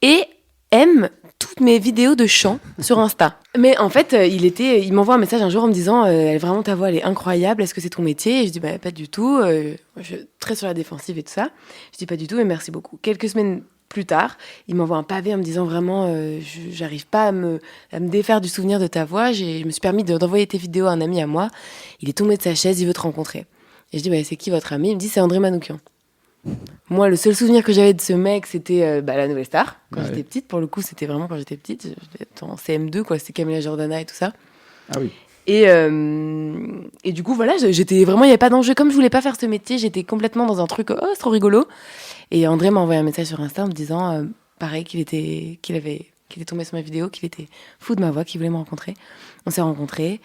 Speaker 6: et aime toutes mes vidéos de chant sur Insta. Mais en fait, il m'envoie un message un jour en me disant vraiment ta voix elle est incroyable, est-ce que c'est ton métier? Et je dis bah pas du tout. Moi, je suis très sur la défensive et tout ça. Je dis pas du tout, mais merci beaucoup. Quelques semaines plus tard, il m'envoie un pavé en me disant vraiment j'arrive pas à me défaire du souvenir de ta voix. Je me suis permis d'envoyer tes vidéos à un ami à moi. Il est tombé de sa chaise, il veut te rencontrer. Et je dis bah c'est qui votre ami? Il me dit c'est André Manoukian. Moi, le seul souvenir que j'avais de ce mec, c'était La Nouvelle Star, quand
Speaker 3: Ouais.
Speaker 6: j'étais petite. Pour le coup, c'était vraiment quand j'étais petite. J'étais en CM2, quoi. C'était Camilla Jordana et tout ça.
Speaker 3: Ah oui.
Speaker 6: Et du coup, voilà, j'étais vraiment, il n'y avait pas d'enjeu. Comme je voulais pas faire ce métier, j'étais complètement dans un truc, oh, c'est trop rigolo. Et André m'a envoyé un message sur Insta en me disant, pareil, qu'il était tombé sur ma vidéo, qu'il était fou de ma voix, qu'il voulait me rencontrer. On s'est rencontrés,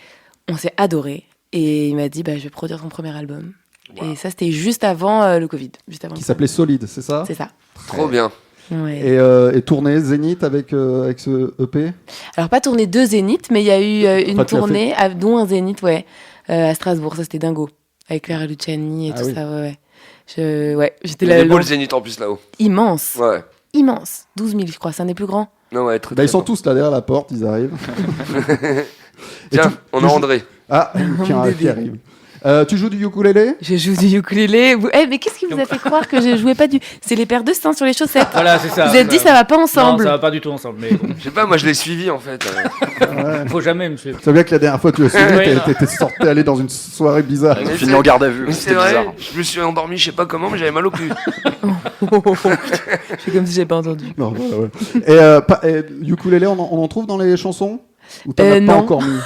Speaker 6: on s'est adorés. Et il m'a dit, bah, je vais produire ton premier album. Wow. Et ça, c'était juste avant le Covid. Juste avant
Speaker 3: Qui s'appelait Solide, c'est ça?
Speaker 6: C'est ça.
Speaker 4: Trop bien.
Speaker 6: Ouais.
Speaker 3: Et tournée Zénith avec ce EP?
Speaker 6: Alors, pas tournée de Zénith, mais il y a eu une
Speaker 3: Enfin, tu l'as
Speaker 6: tournée, dont un Zénith, ouais, à Strasbourg. Ça, c'était dingo. Avec Clara Luciani et tout ça, ouais. J'étais
Speaker 4: Il
Speaker 6: là.
Speaker 4: est beau le Zénith en plus là-haut.
Speaker 6: Immense.
Speaker 4: Ouais.
Speaker 6: Immense. 12 000, je crois. C'est un des plus grands.
Speaker 4: Non, ouais, très,
Speaker 3: Bah,
Speaker 4: très
Speaker 3: ils sont
Speaker 4: bon.
Speaker 3: tous là derrière la porte, ils arrivent.
Speaker 4: Tiens, on a André.
Speaker 3: Ah, tiens, qui arrive. Tu joues du ukulélé?
Speaker 6: Je joue du ukulélé. Mais qu'est-ce qui vous a fait croire que je jouais pas du... C'est les paires de seins sur les chaussettes.
Speaker 7: Voilà, c'est ça.
Speaker 6: Vous êtes dit ça va pas ensemble.
Speaker 7: Non, ça va pas du tout ensemble. Mais bon.
Speaker 4: Je sais pas, moi je l'ai suivi en fait.
Speaker 7: Faut jamais me suivre.
Speaker 3: C'est bien que la dernière fois tu l'as suivi,
Speaker 7: Ouais,
Speaker 3: t'es allé dans une soirée bizarre.
Speaker 5: On a fini en garde à vue.
Speaker 4: C'est
Speaker 5: C'était
Speaker 4: vrai,
Speaker 5: bizarre.
Speaker 4: je me suis endormi, je sais pas comment, mais j'avais mal au cul.
Speaker 6: Je fais comme si j'avais pas entendu.
Speaker 3: Non, ouais. Et ukulélé, on en trouve dans les chansons? Ou t'en as pas
Speaker 6: non.
Speaker 3: encore mis?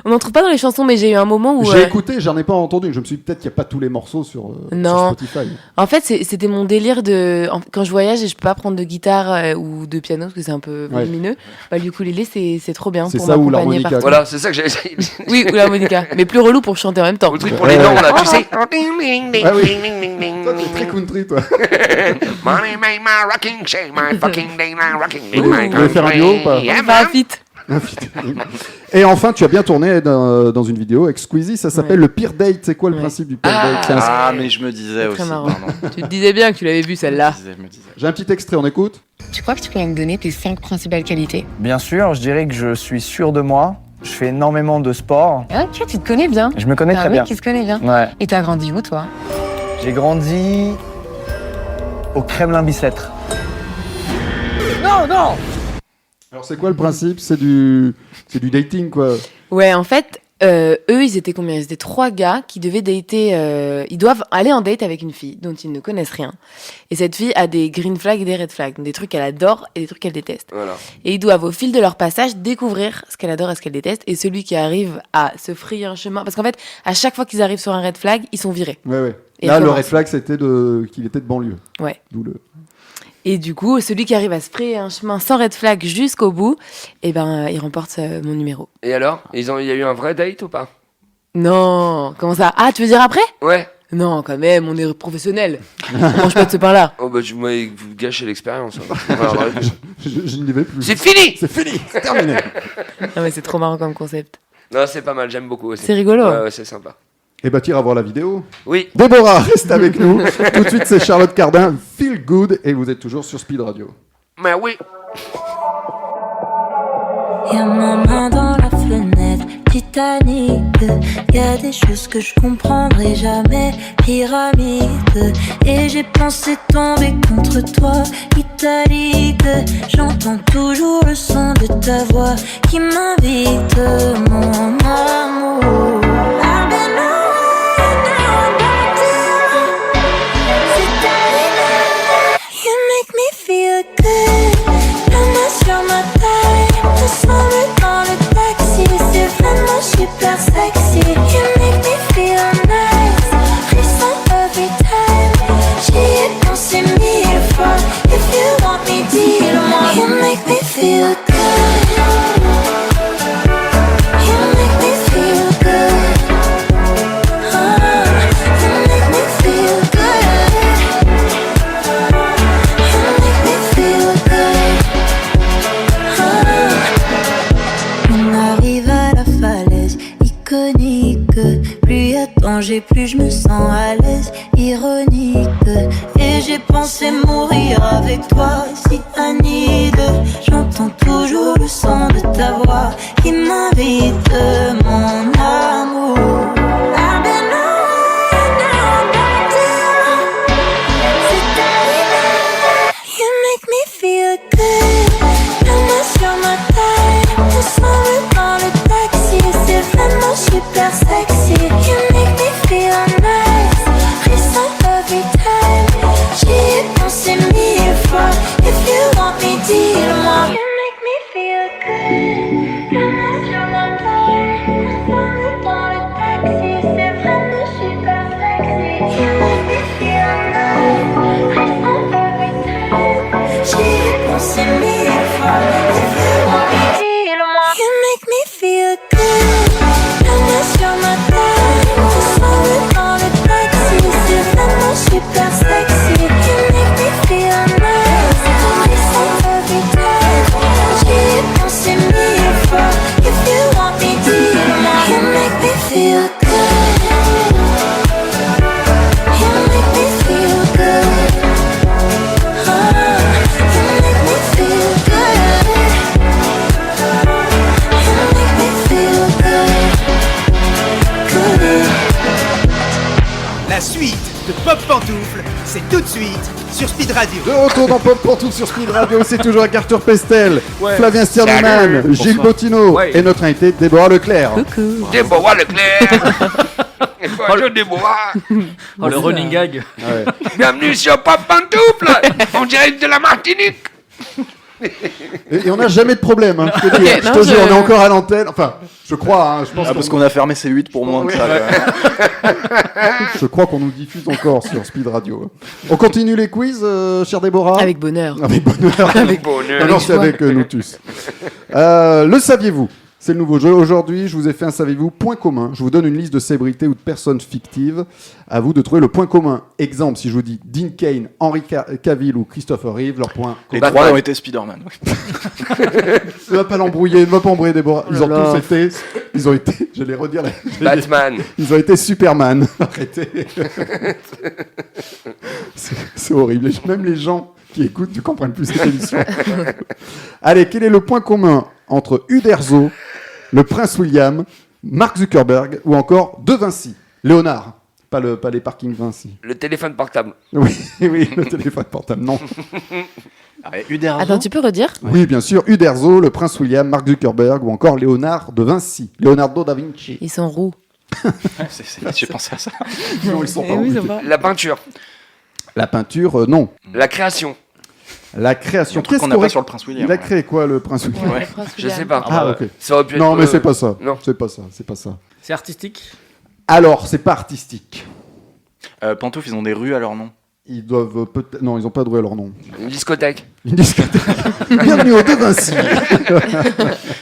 Speaker 6: On n'en trouve pas dans les chansons, mais j'ai eu un moment où...
Speaker 3: J'ai écouté, j'en ai pas entendu. Je me suis dit peut-être qu'il n'y a pas tous les morceaux sur Spotify.
Speaker 6: En fait, c'était mon délire de... Quand je voyage et je peux pas prendre de guitare ou de piano, parce que c'est un peu volumineux, bah, le ukulélé, c'est trop bien
Speaker 3: C'est
Speaker 6: pour
Speaker 3: ça ou
Speaker 6: m'accompagner
Speaker 3: l'harmonica.
Speaker 6: partout.
Speaker 4: Voilà, c'est ça que j'avais essayé.
Speaker 6: Oui, ou l'harmonica. Mais plus relou pour chanter en même temps.
Speaker 4: Le truc pour les dents là, tu sais.
Speaker 3: Ah oui. Toi, t'es très country, toi.
Speaker 4: Money made my rocking shake, my fucking day, my rocking day,
Speaker 3: Vous
Speaker 4: my
Speaker 3: voulez faire un duo ou pas?
Speaker 4: Yeah,
Speaker 6: On va
Speaker 4: man.
Speaker 6: fit.
Speaker 3: Et enfin, tu as bien tourné dans une vidéo avec Squeezie, ça s'appelle Le Pire Date. C'est quoi le principe du Pire Date? C'est un-
Speaker 5: Ah, mais je me disais
Speaker 6: Très
Speaker 5: aussi.
Speaker 6: marrant.
Speaker 5: Pardon.
Speaker 6: Tu te disais bien que tu l'avais vu celle-là.
Speaker 5: Je me disais.
Speaker 3: J'ai un petit extrait, on écoute?
Speaker 11: Tu crois que tu pourrais me donner tes 5 principales qualités?
Speaker 12: Bien sûr, je dirais que je suis sûr de moi. Je fais énormément de sport.
Speaker 11: Ok, tu te connais bien.
Speaker 12: Je me connais
Speaker 11: T'es un
Speaker 12: très
Speaker 11: mec
Speaker 12: bien.
Speaker 11: qui se connaît bien.
Speaker 12: Ouais.
Speaker 11: Et t'as grandi où, toi?
Speaker 12: J'ai grandi au Kremlin-Bicêtre. Non, non!
Speaker 3: Alors, c'est quoi le principe? C'est du dating, quoi.
Speaker 6: Ouais, en fait, eux, ils étaient combien? Ils étaient 3 gars qui devaient dater. Ils doivent aller en date avec une fille dont ils ne connaissent rien. Et cette fille a des green flags et des red flags, donc des trucs qu'elle adore et des trucs qu'elle déteste.
Speaker 4: Voilà.
Speaker 6: Et ils doivent, au fil de leur passage, découvrir ce qu'elle adore et ce qu'elle déteste. Et celui qui arrive à se frayer un chemin. Parce qu'en fait, à chaque fois qu'ils arrivent sur un red flag, ils sont virés.
Speaker 3: Ouais.
Speaker 6: Et
Speaker 3: Là, le
Speaker 6: comment
Speaker 3: red flag, c'était qu'il était de banlieue.
Speaker 6: Ouais.
Speaker 3: D'où le...
Speaker 6: Et du coup, celui qui arrive à se frayer un chemin sans red flag jusqu'au bout, eh ben, il remporte mon numéro.
Speaker 4: Et alors, il y a eu un vrai date ou pas?
Speaker 6: Non, comment ça? Ah, tu veux dire après?
Speaker 4: Ouais.
Speaker 6: Non, quand même, on est professionnel. On mange pas de ce pain-là.
Speaker 4: Oh bah vous gâchez l'expérience. Hein. Voilà,
Speaker 3: Je n'y vais plus.
Speaker 4: c'est fini.
Speaker 3: C'est fini, c'est terminé.
Speaker 6: Non, mais c'est trop marrant comme concept.
Speaker 4: Non, c'est pas mal, j'aime beaucoup aussi.
Speaker 6: C'est rigolo.
Speaker 4: Ouais, c'est sympa.
Speaker 3: Et bah, tire à voir la vidéo.
Speaker 4: Oui.
Speaker 3: Déborah, reste avec nous. Tout de suite, c'est Charlotte Cardin, Feel Good, et vous êtes toujours sur Speed Radio.
Speaker 4: Mais oui.
Speaker 13: Y'a ma main dans la fenêtre, Titanic. Y'a des choses que je comprendrai jamais, pyramide. Et j'ai pensé tomber contre toi, italique. J'entends toujours le son de ta voix qui m'invite, mon amour. I've been away, now I'm back to you. C'est terminé. You make me feel good. La main sur ma taille, ensemble dans le taxi. C'est vraiment super sexy. You make me feel nice. Frisson every time. J'y ai pensé 1000 fois. If you want me, dis-le-moi. You make me feel good. You make me feel good. You make me feel good. You make me feel good. On arrive à la falaise iconique. Plus y a danger, plus je me sens à l'aise. Ironique. Et j'ai pensé mourir avec toi, si Anide. J'entends toujours le son de ta voix qui m'invite, mon amour. I've been away, now I'm back to you. C'est terminé. You make me feel good. La main sur ma taille, ensemble dans le taxi. C'est vraiment super sexy. You make me feel nice. Frisson every time. J'y ai pensé 1000 fois. If you want me, dis-le-moi. You make me feel good. La main sur ma taille, ensemble dans le taxi. C'est vraiment super sexy. You make me feel nice. Frisson every time. J'y ai pensé 1000 fois. If you want me, dis-le-moi. You make me feel good. La main sur ma taille, ensemble dans le taxi. C'est vraiment super sexy. You make me feel nice. Frisson every time.
Speaker 2: c'est tout de suite sur Speed Radio.
Speaker 3: De retour dans Pop Pantouf sur Speed Radio, c'est toujours avec Arthur Pestel,
Speaker 7: Ouais.
Speaker 3: Flavien Stiernemann,
Speaker 7: Salut.
Speaker 3: Gilles
Speaker 7: Bonsoir.
Speaker 3: Bottino
Speaker 7: Ouais.
Speaker 3: et notre invité Déborah Leclerc.
Speaker 4: Déborah Leclerc. Bonjour Déborah.
Speaker 7: Oh, le running gag.
Speaker 3: Ouais.
Speaker 4: Bienvenue sur Pop Pantoufle, en direct de la Martinique.
Speaker 3: Et on n'a jamais de problème, hein, je te dis, je te jure, on est encore à l'antenne, enfin, je crois, hein, je pense
Speaker 5: parce qu'on a fermé C8 pour moins que ça.
Speaker 3: Je crois qu'on nous diffuse encore sur Speed Radio. On continue les quiz, chère Déborah?
Speaker 6: Avec bonheur.
Speaker 3: Avec bonheur.
Speaker 6: Avec
Speaker 4: bonheur.
Speaker 3: Non, c'est avec nous tous. Le saviez-vous? C'est le nouveau jeu. Aujourd'hui, je vous ai fait un saviez-vous point commun. Je vous donne une liste de célébrités ou de personnes fictives. À vous de trouver le point commun. Exemple, si je vous dis Dean Cain, Henry Cavill ou Christopher Reeve, leur point
Speaker 5: Les
Speaker 3: commun.
Speaker 5: trois ont été Spider-Man.
Speaker 3: Ne va pas l'embrouiller, ne va pas embrouiller Déborah. Ils ont
Speaker 6: là là.
Speaker 3: tous été. Ils ont été. Je vais les redire.
Speaker 4: Batman.
Speaker 3: Ils ont été Superman. Arrêtez. C'est horrible. Même les gens qui écoutent ne comprennent plus cette émission. Allez, quel est le point commun entre Uderzo, le prince William, Mark Zuckerberg ou encore De Vinci? Léonard, pas les parkings Vinci.
Speaker 4: Le téléphone portable.
Speaker 3: Oui, oui, le téléphone portable, non.
Speaker 5: Uderzo.
Speaker 6: Attends, tu peux redire?
Speaker 3: Oui, bien sûr, Uderzo, le prince William, Mark Zuckerberg ou encore Léonard de Vinci. Leonardo da Vinci.
Speaker 6: Ils sont roux.
Speaker 5: J'ai pensé à ça.
Speaker 3: Non, ils sont pas
Speaker 6: Eh oui,
Speaker 3: roux.
Speaker 6: ça va.
Speaker 4: La peinture.
Speaker 3: La peinture, non.
Speaker 4: La création.
Speaker 3: La création.
Speaker 5: Un truc qu'on n'a
Speaker 3: qu'aurait-
Speaker 5: pas sur le prince William.
Speaker 3: Il a créé quoi, le prince William?
Speaker 5: Ouais.
Speaker 4: Je sais pas.
Speaker 3: Ah, ok.
Speaker 4: Ça aurait pu
Speaker 3: Non,
Speaker 4: être,
Speaker 3: mais c'est pas ça.
Speaker 4: Non.
Speaker 3: C'est pas ça, c'est pas ça.
Speaker 7: C'est artistique.
Speaker 3: Alors, c'est pas artistique.
Speaker 5: Pantouf, ils ont des rues à leur nom.
Speaker 3: Ils doivent peut-être... Non, ils ont pas de rue à leur nom.
Speaker 4: Une discothèque.
Speaker 3: Une discothèque. Bienvenue au De Vinci.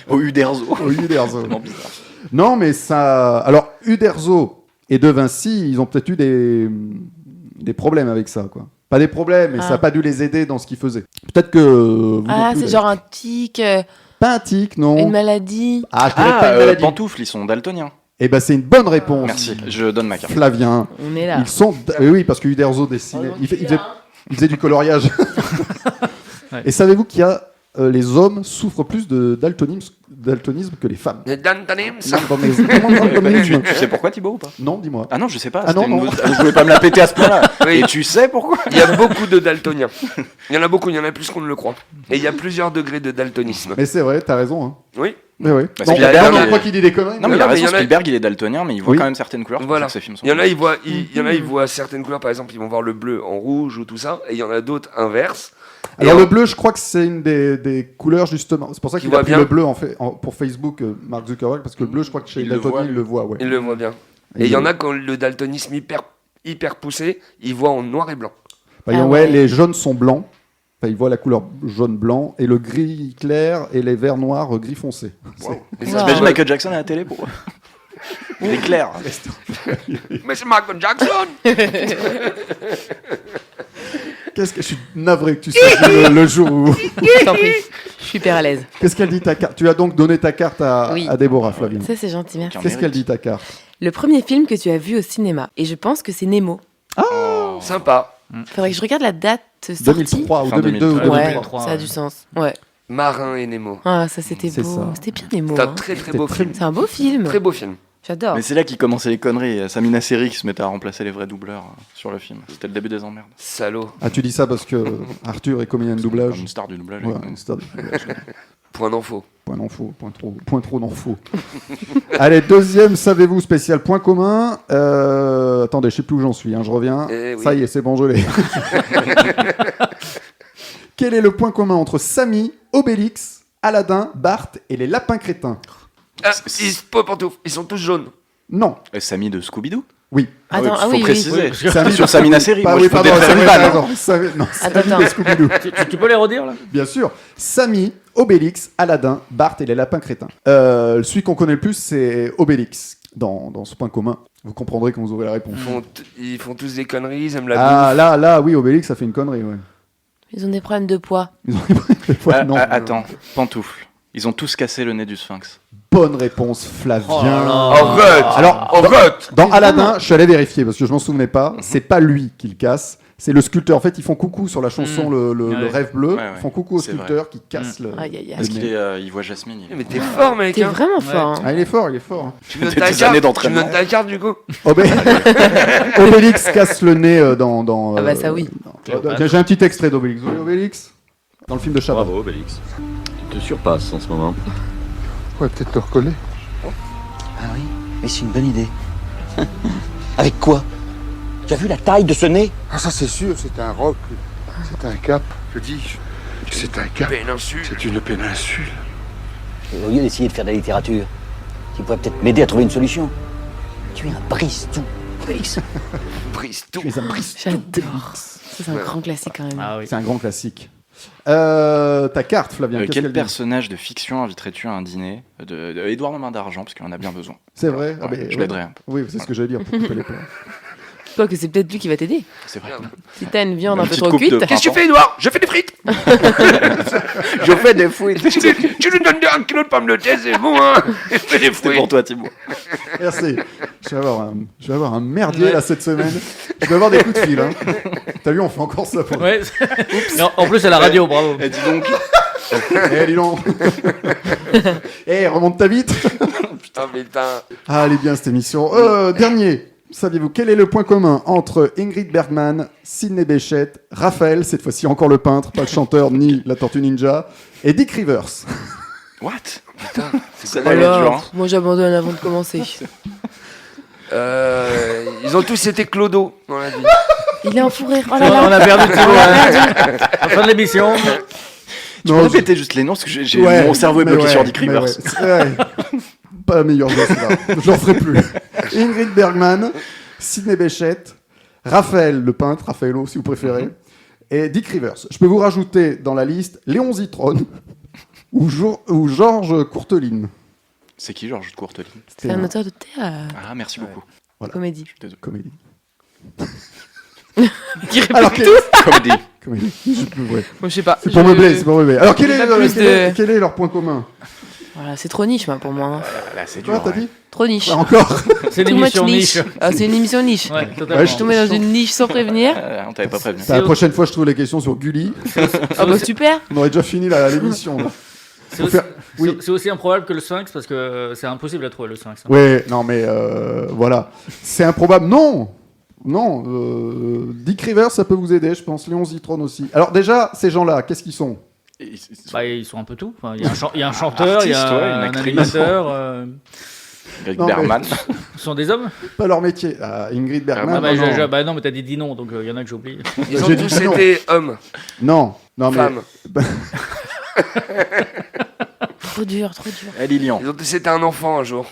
Speaker 5: Au Uderzo.
Speaker 3: Au Uderzo.
Speaker 5: Tellement bizarre.
Speaker 3: Non, mais ça... Alors, Uderzo et De Vinci, ils ont peut-être eu des problèmes avec ça, quoi. Pas des problèmes, mais ça n'a pas dû les aider dans ce qu'ils faisaient. Peut-être que... vous non
Speaker 6: Ah,
Speaker 3: plus,
Speaker 6: c'est
Speaker 3: là.
Speaker 6: genre un tic,
Speaker 3: Pas un tic, non.
Speaker 6: une maladie.
Speaker 3: Ah, je dirais pas une maladie.
Speaker 5: Pantoufles, ils sont daltoniens.
Speaker 3: Eh ben, c'est une bonne réponse.
Speaker 5: Merci, je donne ma carte.
Speaker 3: Flavien.
Speaker 6: On est là.
Speaker 3: Ils sont... Oui, parce que Uderzo dessinait... Il faisait du coloriage.
Speaker 7: Ouais.
Speaker 3: Et savez-vous qu'il y a... les hommes souffrent plus de daltonisme que les femmes.
Speaker 4: Le Dantonym.
Speaker 3: Daltonisme.
Speaker 5: Tu sais pourquoi, Thibaut, ou pas?
Speaker 3: Non, dis-moi.
Speaker 5: Ah non, je sais pas.
Speaker 3: Ah non,
Speaker 5: c'était une-
Speaker 3: non.
Speaker 5: Je voulais pas me la péter à ce point-là.
Speaker 4: Oui.
Speaker 5: Et tu sais pourquoi?
Speaker 4: Il y a beaucoup de daltoniens. Il y en a beaucoup, il y en a plus qu'on ne le croit. Et il y a plusieurs degrés de daltonisme.
Speaker 3: Mais c'est vrai, t'as raison. Hein.
Speaker 4: Oui.
Speaker 3: Mais oui.
Speaker 5: Bah,
Speaker 3: Non,
Speaker 5: Spielberg,
Speaker 3: on
Speaker 5: il-
Speaker 3: croit qu'il dit des conneries.
Speaker 5: Non, mais il
Speaker 4: Non,
Speaker 5: a
Speaker 4: mais
Speaker 5: raison,
Speaker 4: il y en a-
Speaker 5: Spielberg, il est daltonien, mais il voit
Speaker 3: Oui.
Speaker 5: quand même certaines couleurs.
Speaker 4: Voilà.
Speaker 5: Ces films sont
Speaker 4: Il y en a, ils voient certaines couleurs, par exemple, ils vont voir le bleu en rouge ou tout ça, et il y en a d'autres inverses.
Speaker 3: Alors
Speaker 4: Et
Speaker 3: le bleu, je crois que c'est une des couleurs justement. C'est pour ça
Speaker 4: Qui
Speaker 3: qu'il a
Speaker 4: voit
Speaker 3: pris
Speaker 4: bien.
Speaker 3: le bleu pour Facebook, Mark Zuckerberg, parce que le bleu, je crois que chez
Speaker 5: Il le
Speaker 3: Daltonien,
Speaker 5: voit,
Speaker 3: il le voit. Ouais.
Speaker 4: Il le voit bien. Et il y en a quand le daltonisme hyper poussé, ils voient en noir et blanc.
Speaker 3: Par exemple,
Speaker 6: Ah
Speaker 3: ouais,
Speaker 6: ouais.
Speaker 3: les jaunes sont blancs. Enfin, ils voient la couleur jaune-blanc et le gris clair et les verts noirs gris foncé.
Speaker 4: Et ça,
Speaker 6: Wow.
Speaker 5: T'imagines Michael Jackson à la télé pour. Il est clair.
Speaker 4: Mais c'est Michael Jackson.
Speaker 3: Qu'est-ce que je suis navré que tu saches le jour où.
Speaker 6: Je t'en prie. Je suis hyper à l'aise.
Speaker 3: Qu'est-ce qu'elle dit ta carte? Tu as donc donné ta carte à
Speaker 6: Oui.
Speaker 3: Déborah, Flavien.
Speaker 6: Ça, c'est gentil, merci.
Speaker 3: Qu'est-ce qu'elle dit ta carte?
Speaker 6: Le premier film que tu as vu au cinéma, et je pense que c'est Nemo.
Speaker 4: Sympa.
Speaker 6: Faudrait que je regarde la date sortie.
Speaker 3: 2003 ou
Speaker 5: Fin
Speaker 3: 2002 ou
Speaker 5: 2003.
Speaker 6: Ouais,
Speaker 3: 2003.
Speaker 6: ça a du sens. Ouais.
Speaker 4: Marin et Nemo.
Speaker 6: Ah, ça c'était
Speaker 3: C'est
Speaker 6: beau.
Speaker 3: ça.
Speaker 6: C'était bien Nemo.
Speaker 4: C'est un
Speaker 6: hein.
Speaker 4: très beau film.
Speaker 6: C'est un beau film.
Speaker 4: Très beau film.
Speaker 6: J'adore.
Speaker 5: Mais c'est là qu'il commençait les conneries. Samina Seri qui se mettait à remplacer les vrais doubleurs sur le film. C'était le début des emmerdes.
Speaker 4: Salaud.
Speaker 3: Ah, tu dis ça parce que Arthur est comédien de doublage.
Speaker 5: Comme une star du doublage.
Speaker 3: Ouais, une star du doublage.
Speaker 4: Point d'info.
Speaker 3: Point d'info, point trop d'info. Allez, deuxième, savez-vous, spécial point commun. Attendez, je sais plus où j'en suis, hein, je reviens.
Speaker 4: Eh oui.
Speaker 3: Ça y est, c'est bon, je l'ai. Quel est le point commun entre Samy, Obélix, Aladdin, Bart et les lapins crétins?
Speaker 4: Ah, ils sont tous jaunes.
Speaker 3: Non.
Speaker 5: Samy de Scooby-Doo?
Speaker 3: Oui.
Speaker 6: Attends,
Speaker 5: faut
Speaker 6: oui,
Speaker 5: préciser.
Speaker 6: oui.
Speaker 5: Samy sur Samina Seri.
Speaker 3: Bah
Speaker 5: Moi,
Speaker 3: oui,
Speaker 5: je peux
Speaker 3: pardon,
Speaker 5: défaire
Speaker 3: c'est
Speaker 5: une
Speaker 3: vrai,
Speaker 5: vanne,
Speaker 3: t'as
Speaker 5: hein.
Speaker 3: raison. Samy
Speaker 6: Attends.
Speaker 3: de Scooby-Doo.
Speaker 7: Tu peux les redire là?
Speaker 3: Bien sûr. Samy, Obélix, Aladdin, Bart et les lapins crétins. Celui qu'on connaît le plus, c'est Obélix. Dans ce point commun, vous comprendrez quand vous aurez la réponse.
Speaker 4: Ils font tous des conneries, ils aiment la bouffe.
Speaker 3: Là, oui, Obélix, ça fait une connerie, ouais.
Speaker 6: Ils ont des problèmes de poids.
Speaker 3: Ils ont des fois, non.
Speaker 5: Attends, pantoufle. Ils ont tous cassé le nez du sphinx.
Speaker 3: Bonne réponse, Flavien.
Speaker 7: Oh là là.
Speaker 4: Arrête.
Speaker 3: Alors,
Speaker 4: Arrête.
Speaker 3: dans Aladdin, je suis allé vérifier parce que je m'en souvenais pas. C'est pas lui qui le casse, C'est le sculpteur. En fait, ils font coucou sur la chanson le rêve bleu.
Speaker 5: Ouais.
Speaker 3: Ils font coucou au
Speaker 5: C'est
Speaker 3: sculpteur
Speaker 5: vrai.
Speaker 3: qui casse le.
Speaker 6: Aïe, aïe, aïe.
Speaker 5: Parce qu'il il voit Jasmine.
Speaker 4: Mais t'es fort, mec.
Speaker 6: T'es
Speaker 4: hein.
Speaker 6: vraiment fort. hein.
Speaker 3: Ah, il est fort, il est fort.
Speaker 4: Tu me donnes
Speaker 5: T'as
Speaker 4: ta
Speaker 5: des années
Speaker 4: carte. Tu me
Speaker 5: d'entraînement.
Speaker 4: donnes ta carte du coup.
Speaker 3: Obélix casse le nez dans.
Speaker 6: Ah bah ça, oui.
Speaker 3: J'ai un petit extrait d'Obélix. Vous voyez Obélix dans le film de Chabat.
Speaker 14: Bravo, Obélix. Tu te surpasses en ce moment.
Speaker 15: Ouais, peut-être te recoller.
Speaker 8: Ah oui, mais c'est une bonne idée. Avec quoi? Tu as vu la taille de ce nez?
Speaker 15: Ah, ça c'est sûr, c'est un roc. C'est un cap. Je dis, c'est un cap.
Speaker 4: Péninsule.
Speaker 15: C'est une péninsule.
Speaker 8: Et au lieu d'essayer de faire de la littérature, tu pourrais peut-être m'aider à trouver une solution. Tu es un brise-tout, Félix.
Speaker 4: Brise-tout.
Speaker 6: J'adore. Ça, c'est un grand classique quand même.
Speaker 7: Ah oui.
Speaker 3: C'est un grand classique. Ta carte, Flavien. qu'est-ce
Speaker 5: Quel
Speaker 3: qu'elle dit
Speaker 5: personnage de fiction inviterais-tu à un dîner de Édouard Main d'Argent, parce qu'il en a bien besoin.
Speaker 3: C'est vrai.
Speaker 5: Ouais,
Speaker 3: mais-
Speaker 5: je l'aiderais un peu.
Speaker 3: Oui, c'est ce que j'allais dire. Pour couper les plats.
Speaker 6: Quoi que c'est peut-être lui qui va t'aider.
Speaker 5: C'est vrai.
Speaker 6: Si t'as une viande
Speaker 5: Une
Speaker 6: un peu
Speaker 5: petite
Speaker 6: trop
Speaker 5: coupe
Speaker 6: cuite.
Speaker 5: de
Speaker 4: Qu'est-ce que tu fais, Edouard? Je fais des frites.
Speaker 5: Je fais des fouilles.
Speaker 4: Tu lui donnes 1 kilo de pommes de terre, c'est bon, hein. Je fais des
Speaker 5: C'était
Speaker 4: fruits.
Speaker 5: pour toi, Thibaut.
Speaker 3: Merci. Je vais avoir un merdier là cette semaine. Je vais avoir des coups de fil. Hein. T'as vu, on fait encore ça. Pour...
Speaker 7: Ouais. Non, en plus, à la radio, bravo.
Speaker 5: Et dis donc.
Speaker 3: Eh, dis donc. Eh, remonte ta bite.
Speaker 4: Putain, putain.
Speaker 3: Ah, elle est bien cette émission. Dernier. Saviez-vous quel est le point commun entre Ingrid Bergman, Sidney Bechet, Raphaël, cette fois-ci encore le peintre, pas le chanteur ni la tortue ninja, et Dick Rivers?
Speaker 5: What?
Speaker 4: Putain.
Speaker 5: Ça va être dur, hein.
Speaker 6: Alors, moi j'abandonne avant de commencer.
Speaker 4: Ils ont tous été clodo dans la vie.
Speaker 6: Il est en fou rire. Oh
Speaker 7: On
Speaker 6: là là.
Speaker 7: a perdu Thibaut. À la fin de l'émission.
Speaker 5: Tu peux répéter juste les noms, parce que
Speaker 3: Ouais,
Speaker 5: mon cerveau est
Speaker 3: mais
Speaker 5: bloqué
Speaker 3: ouais,
Speaker 5: sur Dick
Speaker 3: mais
Speaker 5: Rivers.
Speaker 3: ouais. Pas la meilleure de celle-là. J'en ferai plus. Ingrid Bergman, Sidney Bechet, Raphaël, le peintre, Raffaello si vous préférez, et Dick Rivers. Je peux vous rajouter dans la liste Léon Zitrone ou Georges Courteline.
Speaker 5: C'est qui, Georges Courteline?
Speaker 6: C'est un auteur de théâtre.
Speaker 5: Ah, merci beaucoup.
Speaker 3: Voilà.
Speaker 6: Comédie.
Speaker 3: Comédie.
Speaker 6: Qui répète
Speaker 3: Alors,
Speaker 6: tout.
Speaker 5: Comédie.
Speaker 3: Comédie. Je peux- ouais.
Speaker 6: Moi je sais pas.
Speaker 3: C'est pour meubler, c'est pour meubler. Alors, quel
Speaker 6: Pas plus
Speaker 3: est,
Speaker 6: de-
Speaker 3: quel est leur point commun?
Speaker 6: Voilà, c'est trop niche moi, pour moi. hein.
Speaker 5: Là, c'est
Speaker 3: Quoi,
Speaker 5: dur.
Speaker 3: t'as
Speaker 5: ouais.
Speaker 3: dit?
Speaker 6: Trop niche.
Speaker 3: Ouais, encore.
Speaker 7: C'est une
Speaker 6: Too much
Speaker 7: émission niche.
Speaker 6: Ah, c'est une émission niche.
Speaker 7: Ouais,
Speaker 3: Ouais,
Speaker 7: totalement.
Speaker 6: Je tombais dans une niche sans prévenir.
Speaker 5: On t'avait pas prévenu.
Speaker 3: La prochaine fois, je trouve les questions sur Gulli.
Speaker 6: Ah bah super.
Speaker 3: On aurait déjà fini l'émission. là.
Speaker 7: C'est
Speaker 3: Faut
Speaker 7: aussi,
Speaker 3: faire- oui.
Speaker 7: c'est aussi improbable que le Sphinx parce que c'est impossible à trouver le Sphinx. hein.
Speaker 3: Ouais, non, mais voilà. C'est improbable. Non! Non, Dick Rivers, ça peut vous aider, je pense. Léon Zitrone aussi. Alors, déjà, ces gens-là, qu'est-ce qu'ils sont?
Speaker 7: Bah, ils sont un peu tout. Enfin, il y a un chanteur, il y a
Speaker 5: Artiste, ouais, une
Speaker 7: un
Speaker 5: actrice.
Speaker 7: animateur.
Speaker 5: Greg
Speaker 3: Non, mais-
Speaker 5: Berman.
Speaker 7: Ce sont des hommes.
Speaker 3: Pas leur métier. Ah, Ingrid Bergman.
Speaker 7: Ah bah,
Speaker 3: non,
Speaker 7: bah non, mais t'as dit 10 noms, donc il y en a que j'ai oublié.
Speaker 4: Ils ont
Speaker 3: J'ai dit
Speaker 4: tous
Speaker 3: non.
Speaker 4: été hommes,
Speaker 3: non, non, mais.
Speaker 4: femmes.
Speaker 6: Trop dur, trop dur.
Speaker 5: Eh, Lilian.
Speaker 4: Ils ont tous été un enfant un jour.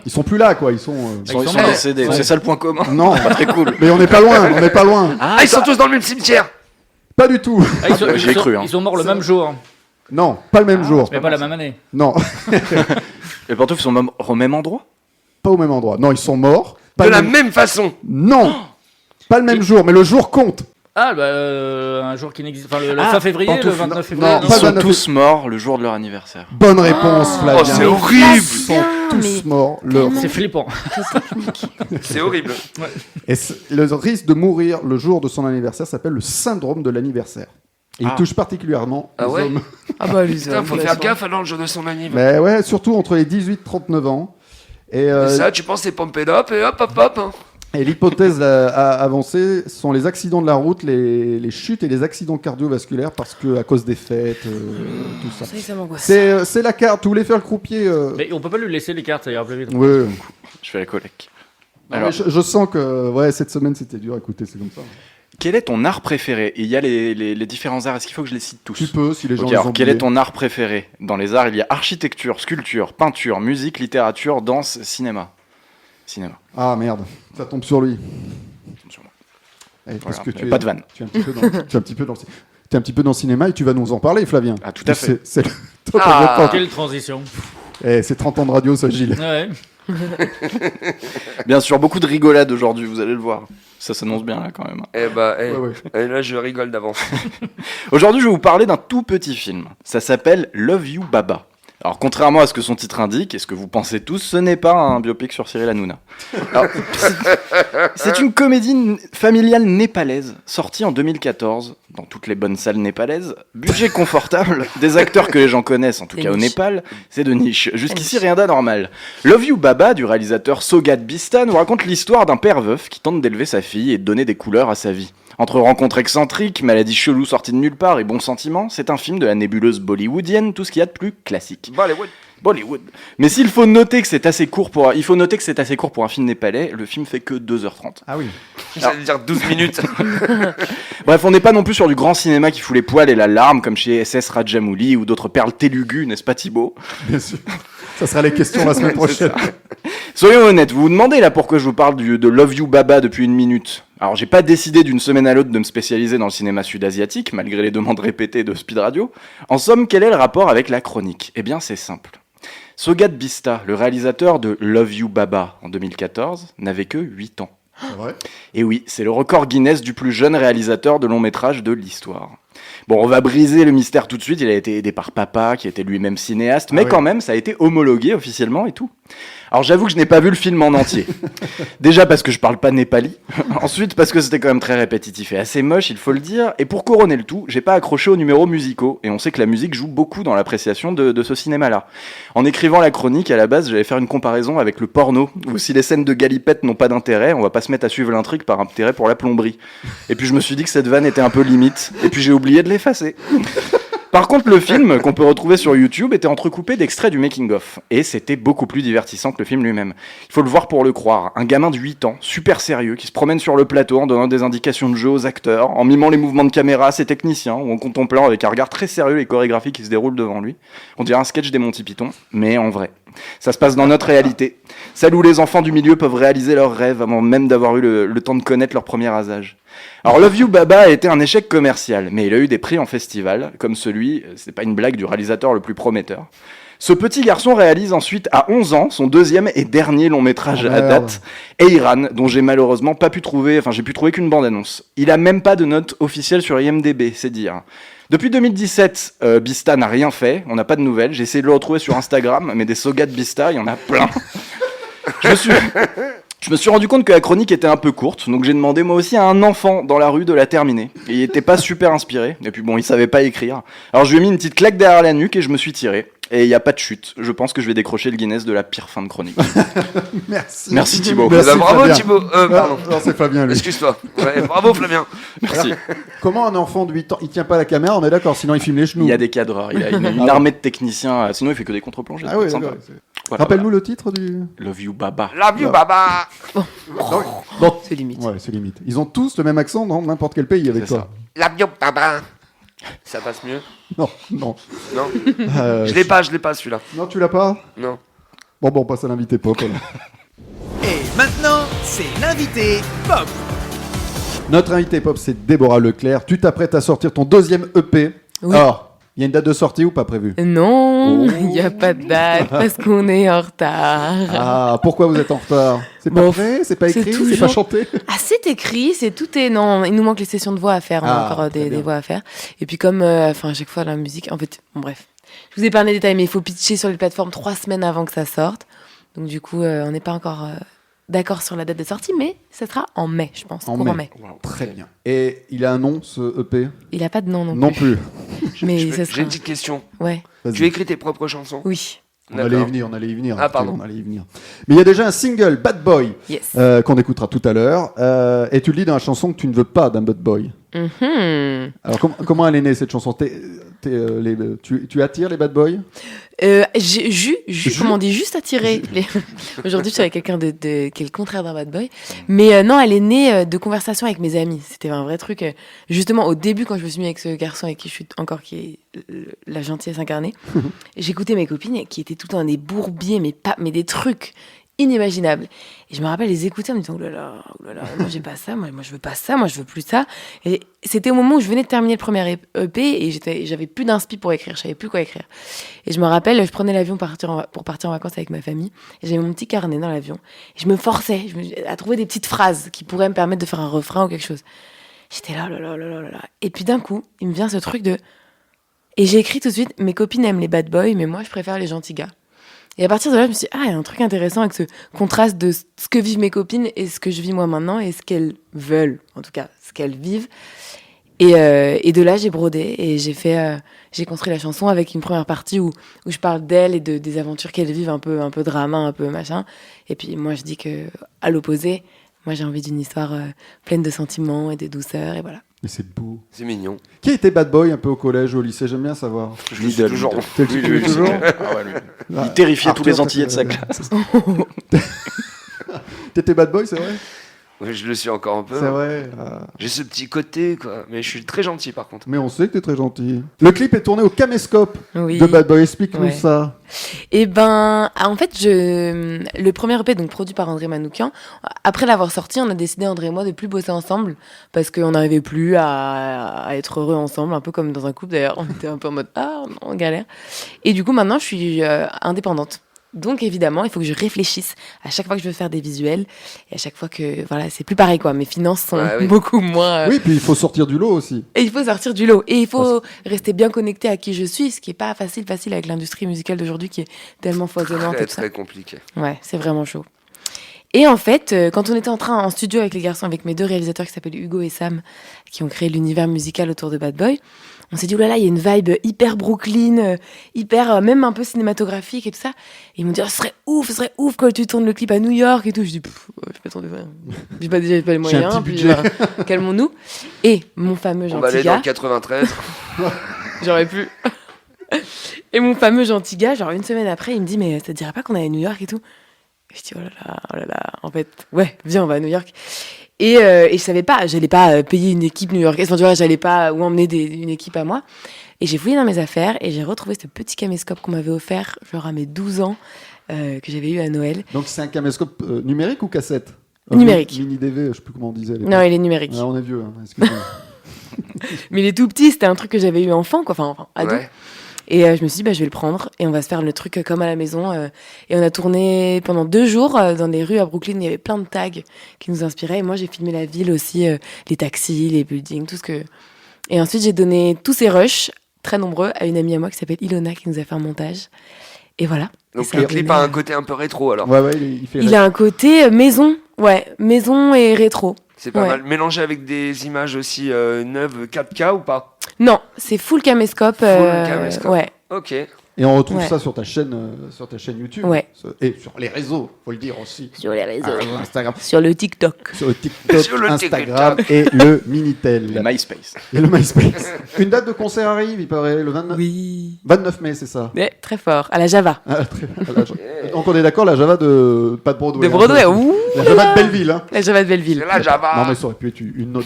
Speaker 3: Ils sont plus là, quoi. Ils sont.
Speaker 5: Ils sont
Speaker 7: morts.
Speaker 5: décédés. C'est ça le point commun.
Speaker 3: Non,
Speaker 5: Pas très cool.
Speaker 3: mais on n'est pas loin, on n'est pas loin.
Speaker 4: Ah, ils sont tous dans le même cimetière.
Speaker 3: Pas du tout.
Speaker 7: Ah, ils sont,
Speaker 5: bah, j'y ai
Speaker 7: ils sont-
Speaker 5: cru, hein.
Speaker 7: ils sont morts le même jour,
Speaker 3: Non, pas le même jour.
Speaker 7: mais pas la même année.
Speaker 3: Non,
Speaker 5: Les pantoufles sont même au même endroit?
Speaker 3: pas au même endroit. Non, ils sont morts. Pas
Speaker 4: De
Speaker 3: le
Speaker 4: la
Speaker 3: même-
Speaker 4: même façon.
Speaker 3: Non, pas le même jour, mais le jour compte.
Speaker 7: Ah, bah, un jour qui n'existe. Enfin, le 5 février, le
Speaker 3: pantoufle,
Speaker 7: 29
Speaker 3: non,
Speaker 7: février.
Speaker 3: non,
Speaker 5: Ils
Speaker 3: pas
Speaker 5: sont
Speaker 3: 29.
Speaker 5: tous morts le jour de leur anniversaire.
Speaker 3: Bonne réponse, Flavien.
Speaker 4: Oh, c'est horrible.
Speaker 3: Ils sont tous morts.
Speaker 7: C'est flippant.
Speaker 4: C'est horrible.
Speaker 3: Et le risque de mourir le jour de son anniversaire s'appelle le syndrome de l'anniversaire. Et il touche particulièrement
Speaker 4: Ah
Speaker 3: les
Speaker 4: ouais
Speaker 3: hommes.
Speaker 6: Ah bah les
Speaker 4: Putain,
Speaker 6: hommes.
Speaker 4: faut faire gaffe alors le jour de son anniversaire.
Speaker 3: Mais ouais, surtout entre les 18 et 39 ans. Et,
Speaker 4: Et ça, tu penses c'est pompé up et hop hop hop. Hein.
Speaker 3: et l'hypothèse avancée sont les accidents de la route, les chutes et les accidents cardiovasculaires parce que à cause des fêtes, tout ça.
Speaker 6: Ça m'angoisse.
Speaker 3: C'est la carte. Vous voulez faire le croupier
Speaker 7: Mais on peut pas lui laisser les cartes, ça ira plus vite.
Speaker 3: Ouais.
Speaker 5: Je fais la collecte.
Speaker 3: Non,
Speaker 5: Alors,
Speaker 3: mais je sens que ouais, cette semaine c'était dur. Écoutez, c'est comme ça.
Speaker 5: quel est ton art préféré? Et il y a les différents arts. Est-ce qu'il faut que je les cite tous?
Speaker 3: Tu peux, si les gens
Speaker 5: Ok,
Speaker 3: les
Speaker 5: alors,
Speaker 3: ont
Speaker 5: quel est
Speaker 3: oubliés.
Speaker 5: ton art préféré? Dans les arts, il y a architecture, sculpture, peinture, musique, littérature, danse, cinéma. Cinéma.
Speaker 3: Ah merde, ça tombe sur lui.
Speaker 5: Sur moi.
Speaker 3: Eh, parce
Speaker 5: Voilà,
Speaker 3: que tu
Speaker 5: pas
Speaker 3: es-
Speaker 5: de vanne.
Speaker 3: Tu es un petit peu dans, tu es un petit peu dans, tu es un petit peu dans le cinéma et tu vas nous en parler, Flavien.
Speaker 5: Ah, tout à fait.
Speaker 3: C'est le top
Speaker 4: Ah.
Speaker 3: of the top.
Speaker 7: Quelle transition.
Speaker 3: Eh, c'est 30 ans de radio, ça, Gilles.
Speaker 7: Ouais.
Speaker 5: Bien sûr, beaucoup de rigolade aujourd'hui, vous allez le voir. Ça s'annonce bien là quand même.
Speaker 4: Eh bah,
Speaker 3: Ouais, ouais.
Speaker 4: et là je rigole d'avance.
Speaker 5: Aujourd'hui, je vais vous parler d'un tout petit film. Ça s'appelle Love You Baba. Alors, contrairement à ce que son titre indique, et ce que vous pensez tous, ce n'est pas un biopic sur Cyril Hanouna. Alors, c'est une comédie familiale népalaise, sortie en 2014, dans toutes les bonnes salles népalaises. Budget confortable, des acteurs que les gens connaissent, en tout cas au Népal, c'est de niche. Jusqu'ici, rien d'anormal. Love You Baba, du réalisateur Sogat Bista, nous raconte l'histoire d'un père veuf qui tente d'élever sa fille et de donner des couleurs à sa vie. Entre rencontres excentriques, maladies cheloues sorties de nulle part et bons sentiments, c'est un film de la nébuleuse bollywoodienne, tout ce qu'il y a de plus classique. Bollywood. Mais s'il faut noter que c'est assez court pour un film népalais, le film fait que 2h30.
Speaker 3: Ah oui.
Speaker 4: J'allais dire 12 minutes.
Speaker 5: Bref, on n'est pas non plus sur du grand cinéma qui fout les poils et la larme comme chez SS Rajamouli ou d'autres perles télugues, n'est-ce pas Thibaut ?
Speaker 3: Bien sûr. Ça sera les questions la semaine prochaine.
Speaker 5: Soyons honnêtes, vous vous demandez là pourquoi je vous parle de Love You Baba depuis une minute. Alors j'ai pas décidé d'une semaine à l'autre de me spécialiser dans le cinéma sud-asiatique, malgré les demandes répétées de Speed Radio. En somme, quel est le rapport avec la chronique ? Eh bien c'est simple. Sogat Bista, le réalisateur de Love You Baba en 2014, n'avait que 8 ans.
Speaker 3: C'est vrai ?
Speaker 5: Et oui, c'est le record Guinness du plus jeune réalisateur de long métrage de l'histoire. Bon, on va briser le mystère tout de suite, il a été aidé par papa, qui était lui-même cinéaste, mais quand même, ça a été homologué officiellement et tout. Alors j'avoue que je n'ai pas vu le film en entier. Déjà parce que je parle pas népali, ensuite parce que c'était quand même très répétitif et assez moche, il faut le dire, et pour couronner le tout, j'ai pas accroché aux numéros musicaux, et on sait que la musique joue beaucoup dans l'appréciation de ce cinéma-là. En écrivant la chronique, à la base, j'allais faire une comparaison avec le porno, où si les scènes de galipette n'ont pas d'intérêt, on va pas se mettre à suivre l'intrigue par intérêt pour la plomberie. Et puis je me suis dit que cette vanne était un peu limite, et puis j'ai oublié de l'effacer. Par contre, le film, qu'on peut retrouver sur YouTube, était entrecoupé d'extraits du making-of. Et c'était beaucoup plus divertissant que le film lui-même. Il faut le voir pour le croire. Un gamin de 8 ans, super sérieux, qui se promène sur le plateau en donnant des indications de jeu aux acteurs, en mimant les mouvements de caméra à ses techniciens, ou en contemplant avec un regard très sérieux les chorégraphies qui se déroulent devant lui. On dirait un sketch des Monty Python, mais en vrai. Ça se passe dans notre réalité. Celle où les enfants du milieu peuvent réaliser leurs rêves avant même d'avoir eu le temps de connaître leur premier âge. Alors Love You Baba a été un échec commercial, mais il a eu des prix en festival, comme celui, c'est pas une blague, du réalisateur le plus prometteur. Ce petit garçon réalise ensuite à 11 ans son deuxième et dernier long métrage à date, Eiran, dont j'ai malheureusement pas pu trouver, j'ai pu trouver qu'une bande-annonce. Il a même pas de note officielle sur IMDb, c'est dire. Depuis 2017, Bista n'a rien fait, on n'a pas de nouvelles. J'ai essayé de le retrouver sur Instagram, mais des Sogat Bista, il y en a plein. Je me suis rendu compte que la chronique était un peu courte, donc j'ai demandé moi aussi à un enfant dans la rue de la terminer. Et il était pas super inspiré, et puis bon, il savait pas écrire. Alors je lui ai mis une petite claque derrière la nuque et je me suis tiré. Et il n'y a pas de chute. Je pense que je vais décrocher le Guinness de la pire fin de chronique.
Speaker 3: Merci.
Speaker 5: Merci Thibaut.
Speaker 3: Merci,
Speaker 4: bravo
Speaker 3: Fabien.
Speaker 4: Thibaut. Pardon.
Speaker 3: Non, c'est Fabien lui.
Speaker 4: Excuse-toi. Ouais, bravo Flavien.
Speaker 5: Merci.
Speaker 3: Comment un enfant de 8 ans, il tient pas la caméra, on est d'accord, sinon il filme les genoux.
Speaker 5: Il y a des cadreurs, il a une armée de techniciens, sinon il fait que des contre-plongées.
Speaker 3: Ah oui,
Speaker 5: sympa.
Speaker 3: d'accord.
Speaker 5: Voilà,
Speaker 3: Rappelle-nous le titre du...
Speaker 5: Love You Baba.
Speaker 4: Love You Baba.
Speaker 3: Bon.
Speaker 6: C'est limite.
Speaker 3: Ouais, c'est limite. Ils ont tous le même accent dans n'importe quel pays avec
Speaker 5: C'est
Speaker 3: toi.
Speaker 4: Love You Baba. Ça passe mieux?
Speaker 3: Non, non.
Speaker 4: Non. Je l'ai pas celui-là.
Speaker 3: Non, tu l'as pas?
Speaker 4: Non.
Speaker 3: Bon, on passe à l'invité pop. alors.
Speaker 2: Et maintenant, c'est l'invité pop.
Speaker 3: Notre invité pop, c'est Déborah Leclerc. Tu t'apprêtes à sortir ton deuxième EP.
Speaker 6: Oui.
Speaker 3: Alors, il y a une date de sortie ou pas prévue?
Speaker 6: Non, il n'y a pas de date parce qu'on est en retard.
Speaker 3: Ah, pourquoi vous êtes en retard? C'est pas vrai? C'est pas écrit? C'est pas chanté?
Speaker 6: Ah, c'est écrit, non, il nous manque les sessions de voix à faire, on a encore des voix à faire. Et puis comme, à chaque fois la musique, en fait, bon bref. Je vous ai pas les détails, mais il faut pitcher sur les plateformes 3 semaines avant que ça sorte. Donc du coup, on n'est pas encore d'accord sur la date de sortie, mais ça sera en mai, je pense.
Speaker 3: En mai. Wow, très bien. Et il a un nom, ce EP?
Speaker 6: Il a pas de nom non plus.
Speaker 3: Non plus.
Speaker 6: Mais
Speaker 4: J'ai une petite question.
Speaker 6: Ouais.
Speaker 4: Tu écris tes propres chansons?
Speaker 6: Oui.
Speaker 3: On allait y venir.
Speaker 4: Ah, pardon.
Speaker 3: On allait y venir. Mais il y a déjà un single, Bad Boy,
Speaker 6: Yes.
Speaker 3: qu'on écoutera tout à l'heure. Et tu le dis dans la chanson que tu ne veux pas d'un bad boy.
Speaker 6: Mm-hmm.
Speaker 3: Alors, comment elle est née, cette chanson? Tu attires les bad boys?
Speaker 6: Comment on dit, juste attirer. Aujourd'hui, je suis avec quelqu'un qui est le contraire d'un bad boy. Mais non, elle est née de conversations avec mes amis. C'était un vrai truc. Justement, au début, quand je me suis mis avec ce garçon avec qui je suis encore, qui est la gentillesse incarnée, j'écoutais mes copines qui étaient tout le temps des bourbiers, mais des trucs inimaginables. Et je me rappelle les écouter en me disant, oh là là, moi j'ai pas ça, moi je veux pas ça, moi je veux plus ça. Et c'était au moment où je venais de terminer le premier EP et j'avais plus d'inspi pour écrire, je savais plus quoi écrire. Et je me rappelle, je prenais l'avion pour partir en vacances avec ma famille, et j'avais mon petit carnet dans l'avion, et je me forçais à trouver des petites phrases qui pourraient me permettre de faire un refrain ou quelque chose. J'étais là. Et puis d'un coup, il me vient ce truc de, Et j'ai écrit tout de suite, mes copines aiment les bad boys, mais moi je préfère les gentils gars. Et à partir de là, je me suis dit, il y a un truc intéressant avec ce contraste de ce que vivent mes copines et ce que je vis moi maintenant et ce qu'elles veulent, en tout cas, ce qu'elles vivent. Et de là, j'ai brodé et j'ai construit la chanson avec une première partie où je parle d'elles et des aventures qu'elles vivent, un peu drama, un peu machin. Et puis moi, je dis que, à l'opposé, moi j'ai envie d'une histoire pleine de sentiments et de douceur, et voilà.
Speaker 3: Mais c'est beau.
Speaker 4: C'est mignon.
Speaker 3: Qui était bad boy un peu au collège, au lycée? J'aime bien savoir.
Speaker 4: Je le suis toujours.
Speaker 3: Tu le toujours
Speaker 5: Ah ouais, lui. Il terrifiait tous les Antillais de sa classe.
Speaker 3: T'étais bad boy, c'est vrai?
Speaker 4: Oui, je le suis encore un peu.
Speaker 3: C'est vrai.
Speaker 4: J'ai ce petit côté, quoi. Mais je suis très gentil, par contre.
Speaker 3: Mais on sait que t'es très gentil. Le clip est tourné au caméscope
Speaker 6: Oui.
Speaker 3: de Bad Boy. Explique-nous ça.
Speaker 6: Et en fait, le premier EP, donc produit par André Manoukian, après l'avoir sorti, on a décidé, André et moi, de plus bosser ensemble parce qu'on n'arrivait plus à être heureux ensemble, un peu comme dans un couple d'ailleurs. On était un peu en mode on galère. Et du coup, maintenant, je suis indépendante. Donc évidemment, il faut que je réfléchisse à chaque fois que je veux faire des visuels et à chaque fois que c'est plus pareil quoi. Mes finances sont beaucoup moins.
Speaker 3: Oui, puis il faut sortir du lot aussi.
Speaker 6: Et il faut sortir du lot et il faut rester bien connecté à qui je suis, ce qui est pas facile avec l'industrie musicale d'aujourd'hui qui est tellement foisonnante.
Speaker 4: Très
Speaker 6: et tout ça.
Speaker 4: très compliqué.
Speaker 6: Ouais, c'est vraiment chaud. Et en fait, quand on était en studio avec les garçons, avec mes 2 réalisateurs qui s'appellent Hugo et Sam, qui ont créé l'univers musical autour de Bad Boy, on s'est dit, oh là là, il y a une vibe hyper Brooklyn, hyper, même un peu cinématographique et tout ça. Et ils m'ont dit, ce serait ouf quand tu tournes le clip à New York et tout. Je dis, je peux attendre, j'ai pas les moyens, puis calmons-nous. Et mon fameux gentil gars.
Speaker 4: On va aller dans le 93.
Speaker 6: J'aurais pu. Et mon fameux gentil gars, genre une semaine après, il me dit, mais ça te dirait pas qu'on est à New York et tout? Et je dis, oh là là, en fait, ouais, viens, on va à New York. Et je savais pas, j'allais pas payer une équipe new-yorkaise, enfin tu vois, j'allais pas emmener une équipe à moi. Et j'ai fouillé dans mes affaires et j'ai retrouvé ce petit caméscope qu'on m'avait offert, genre à mes 12 ans, que j'avais eu à Noël.
Speaker 3: Donc c'est un caméscope numérique ou cassette?
Speaker 6: Numérique.
Speaker 3: Mini DV, je sais plus comment on disait.
Speaker 6: Non, il est numérique.
Speaker 3: Ah, on est vieux, hein, excusez-moi.
Speaker 6: Mais il est tout petit, c'était un truc que j'avais eu enfant, quoi, enfin ado.
Speaker 4: Ouais.
Speaker 6: Et je me suis dit, je vais le prendre et on va se faire le truc comme à la maison. Et on a tourné pendant 2 jours dans des rues à Brooklyn. Il y avait plein de tags qui nous inspiraient. Et moi, j'ai filmé la ville aussi, les taxis, les buildings, tout ce que... Et ensuite, j'ai donné tous ces rushs, très nombreux, à une amie à moi qui s'appelle Ilona, qui nous a fait un montage. Et voilà.
Speaker 4: Donc le clip a un côté un peu rétro, alors.
Speaker 3: Ouais,
Speaker 6: il a un côté maison, maison et rétro.
Speaker 4: C'est pas mal. Mélangé avec des images aussi neuves 4K ou pas?
Speaker 6: Non, c'est full caméscope.
Speaker 4: Full caméscope.
Speaker 6: Ouais.
Speaker 4: Ok.
Speaker 3: Et on retrouve ça sur ta chaîne YouTube.
Speaker 6: Ouais.
Speaker 3: Et sur les réseaux, faut le dire aussi.
Speaker 6: Sur les réseaux.
Speaker 3: Instagram.
Speaker 6: Sur le TikTok.
Speaker 3: Sur le TikTok,
Speaker 4: Sur le
Speaker 3: Instagram
Speaker 4: TikTok.
Speaker 3: et le Minitel.
Speaker 5: Le MySpace.
Speaker 3: Et le MySpace. Une date de concert arrive, il paraît, le 29 mai, c'est ça?
Speaker 6: Ouais, très fort. À la Java.
Speaker 3: Donc on est d'accord, la Java pas de Broadway.
Speaker 6: De Broadway, ouh.
Speaker 3: La Java de Belleville. Hein.
Speaker 6: La Java de Belleville.
Speaker 4: C'est la Java.
Speaker 3: Non mais ça aurait pu être une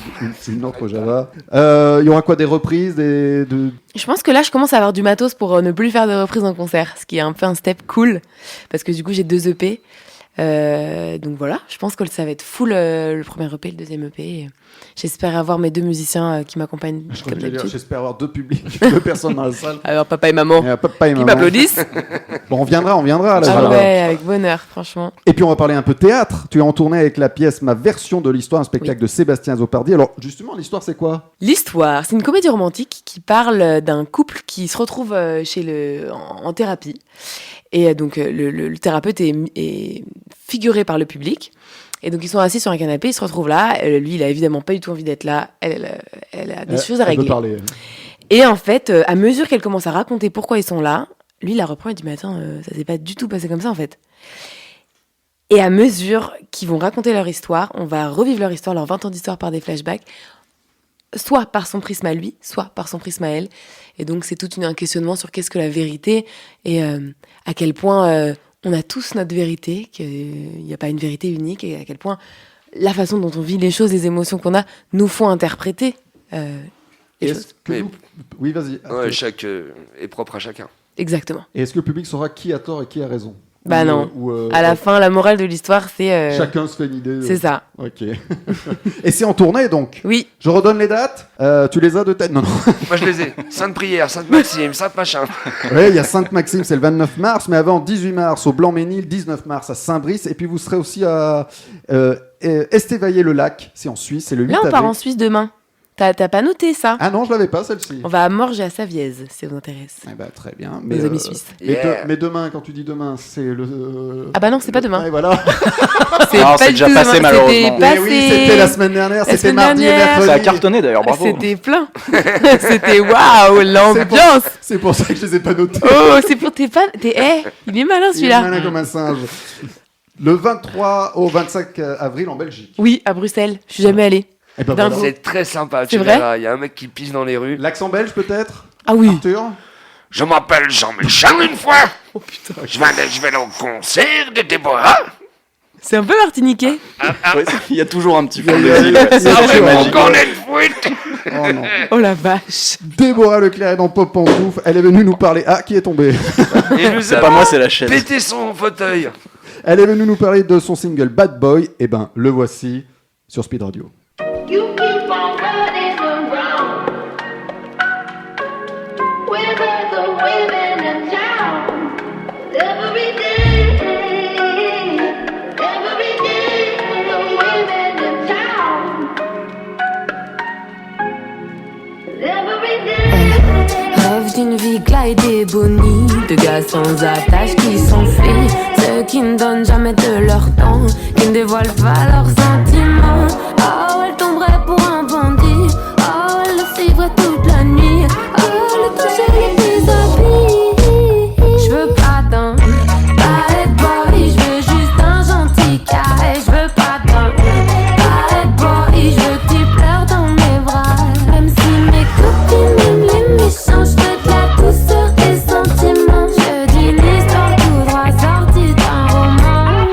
Speaker 3: autre Java. Il y aura quoi, des reprises
Speaker 6: Je pense que là, je commence à avoir du matos pour ne plus faire de reprises en concert, ce qui est un peu un step cool, parce que du coup, j'ai 2 EP. Donc voilà, je pense que ça va être full le premier EP, le deuxième EP. Et j'espère avoir mes 2 musiciens qui m'accompagnent. Comme d'habitude.
Speaker 3: J'espère avoir 2 publics, 2 personnes dans la salle.
Speaker 6: Alors papa et maman, qui m'applaudissent.
Speaker 3: Bon, on viendra à la Java.
Speaker 6: Ouais, avec bonheur, franchement.
Speaker 3: Et puis on va parler un peu théâtre. Tu es en tournée avec la pièce Ma version de l'histoire, un spectacle de Sébastien Zopardi. Alors justement, l'histoire c'est quoi?
Speaker 6: L'histoire, c'est une comédie romantique qui parle d'un couple qui se retrouve en thérapie. Et donc le thérapeute est figuré par le public. Et donc ils sont assis sur un canapé, ils se retrouvent là. Lui, il a évidemment pas du tout envie d'être là. Elle a des choses à régler.
Speaker 3: Parler.
Speaker 6: Et en fait, à mesure qu'elle commence à raconter pourquoi ils sont là, lui, il la reprend et dit, mais attends, ça s'est pas du tout passé comme ça en fait. Et à mesure qu'ils vont raconter leur histoire, on va revivre leur histoire, leurs 20 ans d'histoire par des flashbacks, soit par son prisme à lui, soit par son prisme à elle. Et donc c'est tout un questionnement sur qu'est-ce que la vérité et à quel point on a tous notre vérité, qu'il n'y a pas une vérité unique, et à quel point la façon dont on vit les choses, les émotions qu'on a, nous font interpréter les choses.
Speaker 3: Oui, vas-y.
Speaker 4: Ouais, chaque est propre à chacun.
Speaker 6: Exactement.
Speaker 3: Et est-ce que le public saura qui a tort et qui a raison?
Speaker 6: Bah non. À la fin, la morale de l'histoire, c'est...
Speaker 3: Chacun se fait une idée.
Speaker 6: C'est ça.
Speaker 3: Ok. Et c'est en tournée, donc?
Speaker 6: Oui.
Speaker 3: Je redonne les dates. Tu les as de tête? Non.
Speaker 4: Moi, je les ai. Sainte-Prière, Sainte-Maxime, Sainte-Machin.
Speaker 3: Oui, il y a Sainte-Maxime, c'est le 29 mars, mais avant, 18 mars au Blanc-Ménil, 19 mars à Saint-Brice, et puis vous serez aussi à Estavayer-le-Lac, c'est en Suisse, c'est le 8
Speaker 6: avril. Là, on part
Speaker 3: avril.
Speaker 6: en Suisse demain. T'as pas noté ça?
Speaker 3: Ah non, je l'avais pas celle-ci.
Speaker 6: On va à Morges et à Savièse, si ça vous intéresse.
Speaker 3: Eh ben, très bien.
Speaker 6: Nos amis suisses.
Speaker 3: Mais demain, quand tu dis demain, c'est le...
Speaker 6: Ah bah non, c'est pas demain.
Speaker 3: Et voilà.
Speaker 5: C'est déjà passé malheureusement.
Speaker 3: Mais oui, c'était la semaine dernière, c'était mardi et mercredi.
Speaker 5: Ça a cartonné d'ailleurs, bravo.
Speaker 6: C'était plein. C'était waouh, l'ambiance.
Speaker 3: C'est pour ça que je les ai pas notés.
Speaker 6: Oh, c'est pour tes fans. Il est malin celui-là.
Speaker 3: Il est malin comme un singe. Le 23 au 25 avril en Belgique.
Speaker 6: Oui, à Bruxelles. Je suis jamais allée.
Speaker 3: Eh ben
Speaker 6: D'un
Speaker 3: voilà.
Speaker 6: coup.
Speaker 4: C'est très sympa.
Speaker 6: C'est
Speaker 4: Tu
Speaker 6: vrai
Speaker 4: verras, il y a un mec qui pisse dans les rues.
Speaker 3: L'accent belge peut-être?
Speaker 6: Ah oui.
Speaker 3: Arthur?
Speaker 16: Je m'appelle Jean-Michel une fois.
Speaker 6: Oh putain.
Speaker 16: Je vais au concert de Déborah.
Speaker 6: C'est un peu martiniquais.
Speaker 5: Ouais, il y a toujours un petit fond
Speaker 3: Il y a-
Speaker 5: de
Speaker 3: il y a-
Speaker 5: C'est
Speaker 3: il y a-
Speaker 5: magique.
Speaker 16: On est une fuite.
Speaker 3: Oh non.
Speaker 6: Oh la vache.
Speaker 3: Déborah Leclerc est dans Pop Pantoufle. Elle est venue nous parler. Ah, qui est tombé?
Speaker 4: Il nous
Speaker 5: C'est
Speaker 4: a
Speaker 5: pas moi, c'est la chaîne.
Speaker 4: pété son fauteuil.
Speaker 3: Elle est venue nous parler de son single Bad Boy. Eh ben, le voici sur Speed Radio.
Speaker 13: You keep on running around with other women in town. Every day, the women in town. Every day.
Speaker 17: Rêve d'une vie glide et bonnie, de gars sans attache qui s'enfuient, ceux qui ne donnent jamais de leur temps, qui ne dévoilent pas leurs sentiments. Oh, elle tomberait pour un bandit, oh, elle le suivrait toute la nuit, oh, le toucher les déshabille. Je veux pas d'un bad boy, je veux juste un gentil carré. Je veux pas d'un bad boy, je veux que tu pleures dans mes bras. Même si mes copines aiment les méchants, je veux de la douceur des sentiments. Je veux d'une histoire tout droit sortie d'un roman.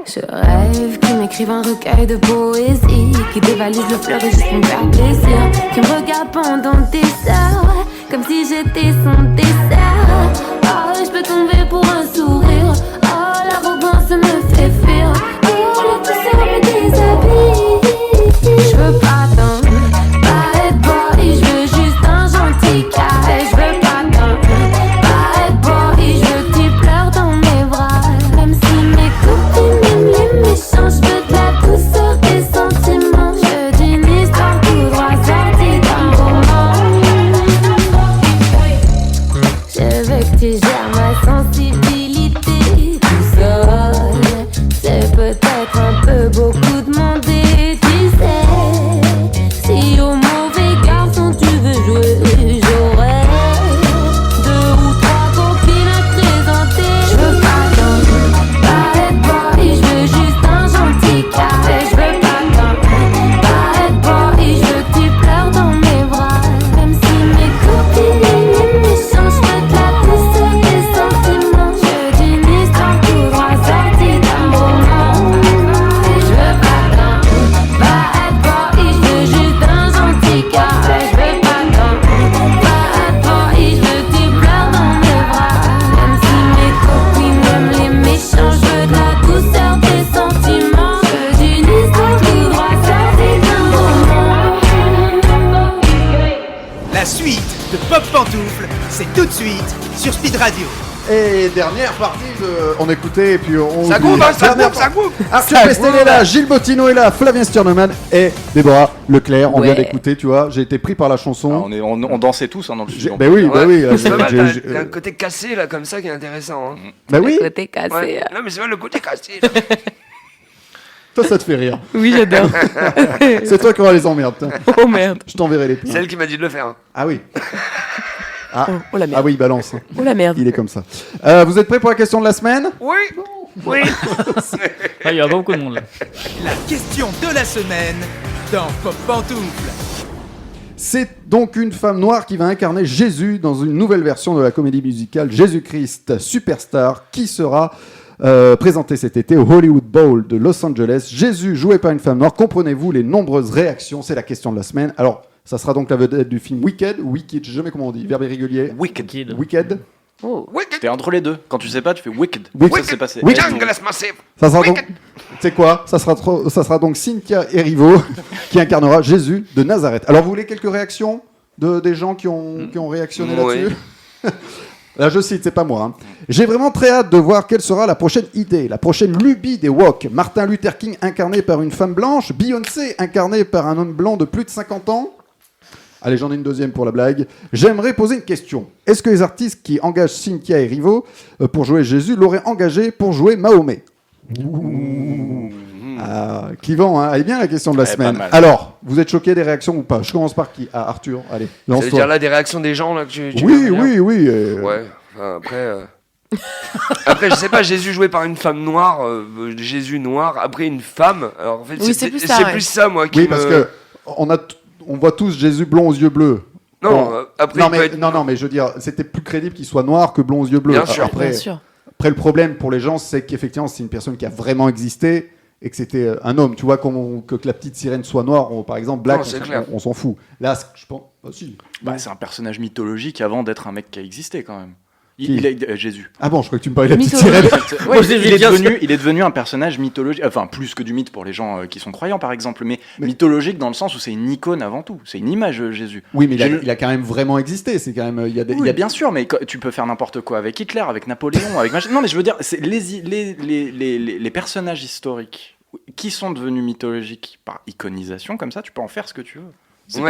Speaker 17: Je rêve qu'ils m'écrivent un recueil de poésie, qui dévalise le fleur et juste pour me faire plaisir, qui me regarde pendant des heures, comme si j'étais son dessert. Oh, je peux tomber pour un sourire, oh, l'arrogance me fait fuir, oh, la douceur me déshabille. Je veux pas d'un bad boy, je veux juste un gentil carré. Je veux pas d'un bad boy, je veux que tu pleures dans mes bras. Même si mes copines aiment les méchants, je veux de la douceur des sentiments. Je veux d'une histoire tout droit sortie d'un roman. Je veux que tu gères ma sensibilité tout seul. C'est peut-être un peu beaucoup demandé, tu sais. Si au mauvais garçon tu veux jouer, j'aurais 2 ou 3 copines à te présenter. Je veux pas d'un bad boy, je veux juste un gentil carré. Je veux pas d'un bad boy, je veux que tu pleures dans mes bras. Même si mes copines aiment les méchants, je veux de la douceur des sentiments. Je veux d'une histoire tout droit sortie d'un roman. Je veux pas d'un bad boy, je veux juste un gentil carré. Je veux pas d'un bad boy, je veux que tu pleures dans mes bras. Même si mes copines aiment les méchants, je veux de la douceur des sentiments. Je veux d'une histoire tout droit sortie d'un roman.
Speaker 2: La suite de Pop Pantoufle, c'est tout de suite sur Speed Radio.
Speaker 3: Et dernière partie de... On écoutait et puis on...
Speaker 4: Ça
Speaker 3: oublie.
Speaker 4: groupe, hein, ça
Speaker 3: Dernière
Speaker 4: groupe, ça groupe.
Speaker 3: Arthur
Speaker 4: Ça
Speaker 3: Pestel
Speaker 4: groupe.
Speaker 3: est là, Gilles Bottino est là, Flavien Sturneman et Déborah Leclerc. On
Speaker 6: Ouais.
Speaker 3: vient d'écouter, tu vois, j'ai été pris par la chanson.
Speaker 5: On dansait tous hein, dans le studio.
Speaker 3: Ben oui, ben oui.
Speaker 4: C'est pas mal,
Speaker 3: j'ai-
Speaker 4: t'as un côté cassé là comme ça qui est intéressant. Hein.
Speaker 3: Ben oui,
Speaker 6: Côté cassé.
Speaker 4: Ouais. Non mais c'est vrai le côté cassé. Là.
Speaker 3: toi ça te fait rire.
Speaker 6: Oui, j'adore.
Speaker 3: C'est toi qui auras les emmerdes. tiens.
Speaker 6: Oh merde.
Speaker 3: Je t'enverrai les plans.
Speaker 4: C'est elle qui m'a dit de le faire. Hein.
Speaker 3: Ah oui. Ah,
Speaker 6: Oh la
Speaker 3: ah
Speaker 6: merde.
Speaker 3: oui, il balance.
Speaker 6: Oh la merde.
Speaker 3: Il est comme ça. Vous êtes prêts pour la question de la semaine?
Speaker 4: Oui. Oui.
Speaker 7: Ah, il y a pas beaucoup de monde là.
Speaker 2: La question de la semaine dans Pop Pantoufle.
Speaker 3: C'est donc une femme noire qui va incarner Jésus dans une nouvelle version de la comédie musicale Jésus-Christ Superstar qui sera présentée cet été au Hollywood Bowl de Los Angeles. Jésus joué par une femme noire. Comprenez-vous les nombreuses réactions? C'est la question de la semaine. Alors, ça sera donc la vedette du film Wicked, ou Wicked, je sais jamais comment on dit, verbe irrégulier.
Speaker 5: Wicked.
Speaker 3: Wicked.
Speaker 6: Oh.
Speaker 5: T'es entre les deux. Quand tu sais pas, tu fais Wicked.
Speaker 3: Wicked.
Speaker 5: Ça s'est passé.
Speaker 3: Wicked.
Speaker 16: Jungle Massive.
Speaker 3: Ça sera donc, tu sais quoi, ça sera donc Cynthia Erivo qui incarnera Jésus de Nazareth. Alors, vous voulez quelques réactions des gens qui ont réactionné
Speaker 4: Oui.
Speaker 3: là-dessus? Là, je cite, c'est pas moi. J'ai vraiment très hâte de voir quelle sera la prochaine idée, la prochaine lubie des woke. Martin Luther King incarné par une femme blanche, Beyoncé incarné par un homme blanc de plus de 50 ans. Allez, j'en ai une deuxième pour la blague. J'aimerais poser une question. Est-ce que les artistes qui engagent Cynthia Erivo pour jouer Jésus l'auraient engagé pour jouer Mahomet? Clivant, hein. Elle est bien la question de la semaine. Alors, vous êtes choqués des réactions ou pas? Je commence par qui? Arthur, allez, lance-toi.
Speaker 4: C'est-à-dire là des réactions des gens là que tu
Speaker 3: Oui.
Speaker 4: Ouais, enfin, après je sais pas, Jésus joué par une femme noire, Jésus noir, après une femme. Alors en fait,
Speaker 6: Oui, c'est plus ça, ouais.
Speaker 4: plus ça moi qui
Speaker 3: Oui, parce que on voit tous Jésus blond aux yeux bleus.
Speaker 4: Non, après
Speaker 3: non, mais je veux dire, c'était plus crédible qu'il soit noir que blond aux yeux bleus.
Speaker 4: Bien sûr.
Speaker 3: Après, le problème pour les gens, c'est qu'effectivement, c'est une personne qui a vraiment existé et que c'était un homme. Tu vois, que la petite sirène soit noire, par exemple, Black, on s'en fout. Là, je pense... si.
Speaker 5: C'est un personnage mythologique avant d'être un mec qui a existé quand même. Jésus.
Speaker 3: Ah bon, je crois que tu me parlais de la petite sirène.
Speaker 5: Ouais, il est devenu un personnage mythologique, enfin plus que du mythe pour les gens qui sont croyants par exemple, mais mythologique dans le sens où c'est une icône avant tout, c'est une image Jésus.
Speaker 3: Oui, mais il a quand même vraiment existé. C'est quand même il y a
Speaker 5: bien sûr, mais tu peux faire n'importe quoi avec Hitler, avec Napoléon, avec non mais je veux dire, c'est les personnages historiques qui sont devenus mythologiques par iconisation comme ça, tu peux en faire ce que tu veux.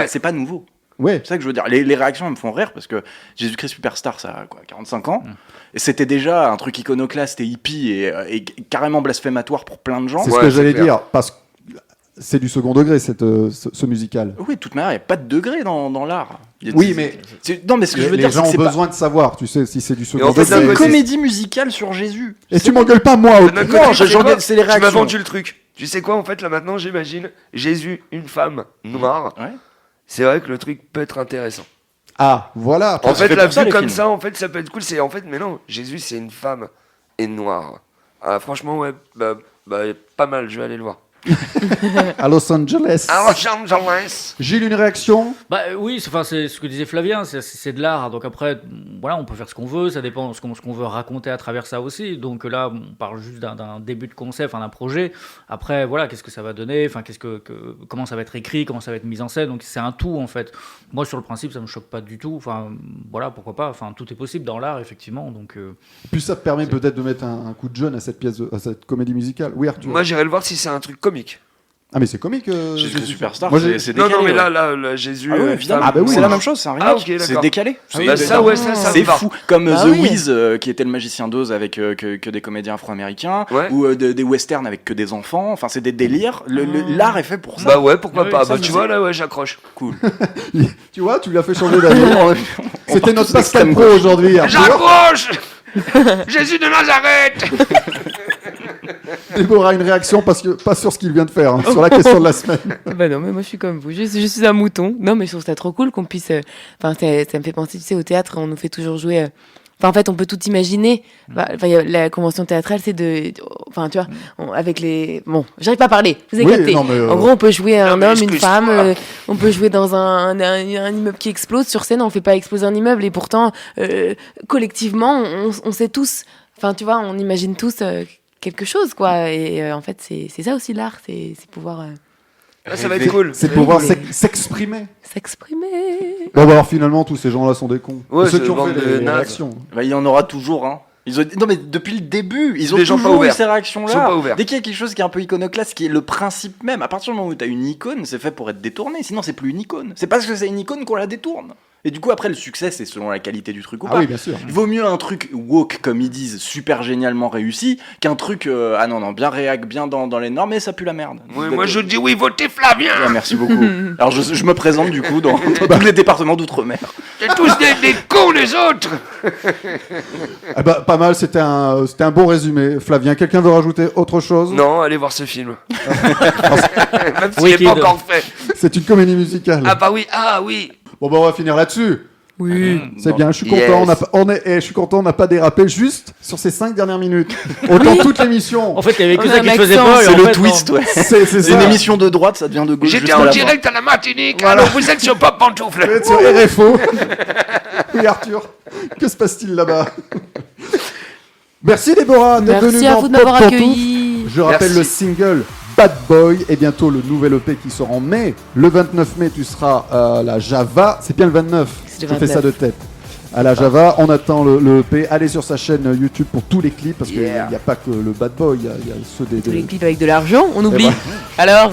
Speaker 5: C'est pas nouveau.
Speaker 3: Ouais.
Speaker 5: C'est ça que je veux dire. Les réactions me font rire parce que Jésus-Christ Superstar, ça a 45 ans. Et c'était déjà un truc iconoclaste et hippie et carrément blasphématoire pour plein de gens.
Speaker 3: C'est ce que j'allais dire, parce que c'est du second degré, ce musical.
Speaker 5: Oui, de toute manière, il n'y a pas de degré dans l'art.
Speaker 3: Oui, mais
Speaker 5: non, mais ce que je veux dire,
Speaker 3: les gens ont besoin de savoir, tu sais, si c'est du second
Speaker 5: degré. C'est une
Speaker 3: degré.
Speaker 5: comédie musicale sur Jésus.
Speaker 3: Et tu m'engueules pas, moi.
Speaker 5: Non, j'engueule, c'est les réactions.
Speaker 4: Tu m'as vendu le truc. Tu sais quoi, en fait, là maintenant, j'imagine Jésus, une femme noire. Ouais. C'est vrai que le truc peut être intéressant.
Speaker 3: Ah, voilà.
Speaker 4: En fait, la vue comme ça, en fait, ça peut être cool. C'est en fait, mais non, Jésus, c'est une femme et noire. Ah, franchement, ouais, pas mal. Je vais aller le voir.
Speaker 3: À Los Angeles.
Speaker 16: À Los Angeles.
Speaker 3: Gilles, une réaction?
Speaker 7: Oui, c'est ce que disait Flavien, c'est de l'art. Donc après, voilà, on peut faire ce qu'on veut, ça dépend de ce qu'on veut raconter à travers ça aussi. Donc là, on parle juste d'un début de concept, d'un projet. Après, voilà, qu'est-ce que ça va donner, comment ça va être écrit, comment ça va être mis en scène. Donc c'est un tout en fait. Moi, sur le principe, ça me choque pas du tout. Enfin, voilà, pourquoi pas. Enfin, tout est possible dans l'art, effectivement. Donc.
Speaker 3: Puis ça te permet peut-être de mettre un coup de jeune à cette pièce, à cette comédie musicale. Oui, Arthur.
Speaker 4: Moi, j'irai le voir si c'est un truc comique.
Speaker 3: Ah mais c'est comique.
Speaker 5: Jésus Superstar,
Speaker 3: c'est
Speaker 5: décalé.
Speaker 4: Non mais là Jésus.
Speaker 5: Ah oui, évidemment. C'est la même chose, c'est un remake.
Speaker 4: Okay,
Speaker 5: c'est décalé.
Speaker 4: C'est
Speaker 5: fou. Comme The Wiz, qui était le magicien d'Oz avec que des comédiens afro-américains, ou des westerns avec que des enfants. Enfin, c'est des délires. L'art est fait pour ça.
Speaker 4: Bah ouais, pourquoi pas. Tu vois là, ouais, j'accroche.
Speaker 5: Cool.
Speaker 3: Tu vois, tu l'as fait changer d'avis. C'était notre Pascal Pro aujourd'hui.
Speaker 16: J'approche. Jésus de Nazareth.
Speaker 3: Déborah, une réaction pas sur ce qu'il vient de faire, sur la question de la semaine.
Speaker 6: Bah non, mais moi je suis comme vous, je suis un mouton. Non, mais je trouve ça trop cool qu'on puisse. Ça me fait penser, tu sais, au théâtre, on nous fait toujours jouer. En fait, on peut tout imaginer. La convention théâtrale, c'est de. Enfin, tu vois, avec les. Bon, j'arrive pas à parler, vous avez capté. En gros, on peut jouer un homme, une femme, on peut jouer dans un immeuble qui explose. Sur scène, on fait pas exploser un immeuble, et pourtant, collectivement, on sait tous. Enfin, tu vois, on imagine tous quelque chose, quoi. Et en fait, c'est ça aussi l'art, c'est pouvoir.
Speaker 4: Ça va être cool.
Speaker 3: C'est pouvoir s'exprimer.
Speaker 6: S'exprimer.
Speaker 3: Bon, alors finalement, tous ces gens-là sont des cons.
Speaker 4: Ouais,
Speaker 3: ceux qui ont fait des réactions.
Speaker 5: Il y en aura toujours, hein. Non mais depuis le début, ils ont
Speaker 4: les gens
Speaker 5: toujours
Speaker 4: pas
Speaker 5: eu ces réactions-là.
Speaker 4: Pas
Speaker 5: Dès qu'il y a quelque chose qui est un peu iconoclaste, qui est le principe même, à partir du moment où tu as une icône, c'est fait pour être détourné, sinon c'est plus une icône. C'est parce que c'est une icône qu'on la détourne. Et du coup après le succès c'est selon la qualité du truc ou pas.
Speaker 3: Oui, bien sûr.
Speaker 5: Il vaut mieux un truc woke comme ils disent, super génialement réussi, qu'un truc bien réac, bien dans les normes, mais ça pue la merde.
Speaker 16: Oui, moi je dis oui, votez Flavien.
Speaker 5: Ouais, merci beaucoup. Alors je me présente du coup dans tous les départements d'outre-mer.
Speaker 16: C'est tous des cons les autres.
Speaker 3: Pas mal, c'était un bon résumé. Flavien, quelqu'un veut rajouter autre chose?
Speaker 4: Non, allez voir ce film. Même s'il n'est pas encore fait.
Speaker 3: C'est une comédie musicale.
Speaker 4: Ah oui.
Speaker 3: Bon, on va finir là-dessus.
Speaker 6: Oui.
Speaker 3: C'est bien, je suis content. Je suis content, on n'a pas dérapé juste sur ces 5 dernières minutes. Autant toute l'émission.
Speaker 7: En fait, il y avait que ça qui faisait pas.
Speaker 5: C'est le twist, ouais.
Speaker 3: C'est
Speaker 5: une émission de droite, ça devient de gauche.
Speaker 16: J'étais en direct à la Martinique, alors vous êtes sur Pop Pantoufle.
Speaker 3: Vous êtes sur RFO. Oui, Arthur, que se passe-t-il là-bas? Merci Déborah d'être venue dans
Speaker 6: Pop Pantoufle.
Speaker 3: Je rappelle le single Bad Boy et bientôt le nouvel EP qui sort en mai. Le 29 mai, tu seras à la Java. C'est bien le 29. Je fais ça de tête. à la Java. On attend le EP. Allez sur sa chaîne YouTube pour tous les clips parce qu'il n'y a pas que le Bad Boy, il y a ceux des.
Speaker 6: Tous les clips avec de l'argent, on oublie.
Speaker 3: ben,
Speaker 6: Alors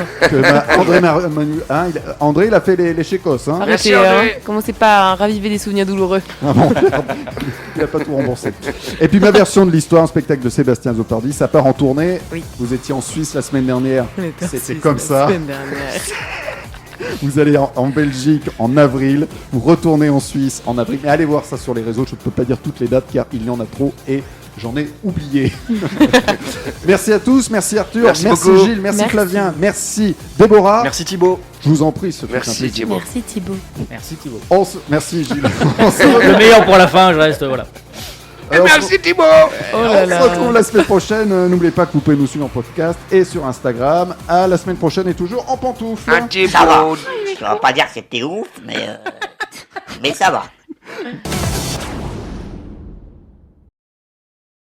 Speaker 3: André, il a fait les chécos. Hein.
Speaker 6: Arrêtez, hein. Commencez pas à raviver des souvenirs douloureux.
Speaker 3: Ah bon, il n'a pas tout remboursé. Et puis ma version de l'histoire, un spectacle de Sébastien Zopardi, ça part en tournée.
Speaker 6: Oui.
Speaker 3: Vous étiez en Suisse la semaine dernière. C'était comme
Speaker 6: La
Speaker 3: ça.
Speaker 6: semaine dernière.
Speaker 3: Vous allez en Belgique en avril, vous retournez en Suisse en avril. Mais allez voir ça sur les réseaux, je ne peux pas dire toutes les dates car il y en a trop et j'en ai oublié. Merci à tous, merci Arthur, merci
Speaker 5: beaucoup.
Speaker 3: Gilles, merci Flavien, merci Déborah.
Speaker 5: Merci Thibaut.
Speaker 3: Je vous en prie, ce
Speaker 4: Merci Thibaut.
Speaker 6: Merci Thibaut.
Speaker 7: Merci Thibaut.
Speaker 3: Merci Gilles.
Speaker 7: Le meilleur pour la fin, je reste, voilà.
Speaker 16: Et merci Thibaut.
Speaker 6: Oh là
Speaker 3: On
Speaker 6: là.
Speaker 3: se retrouve la semaine prochaine. N'oubliez pas que vous pouvez nous suivre en podcast et sur Instagram. À la semaine prochaine et toujours en pantoufles.
Speaker 16: Un Thibaut.
Speaker 9: Ça va. Je ne vais pas dire que c'était ouf, mais ça va.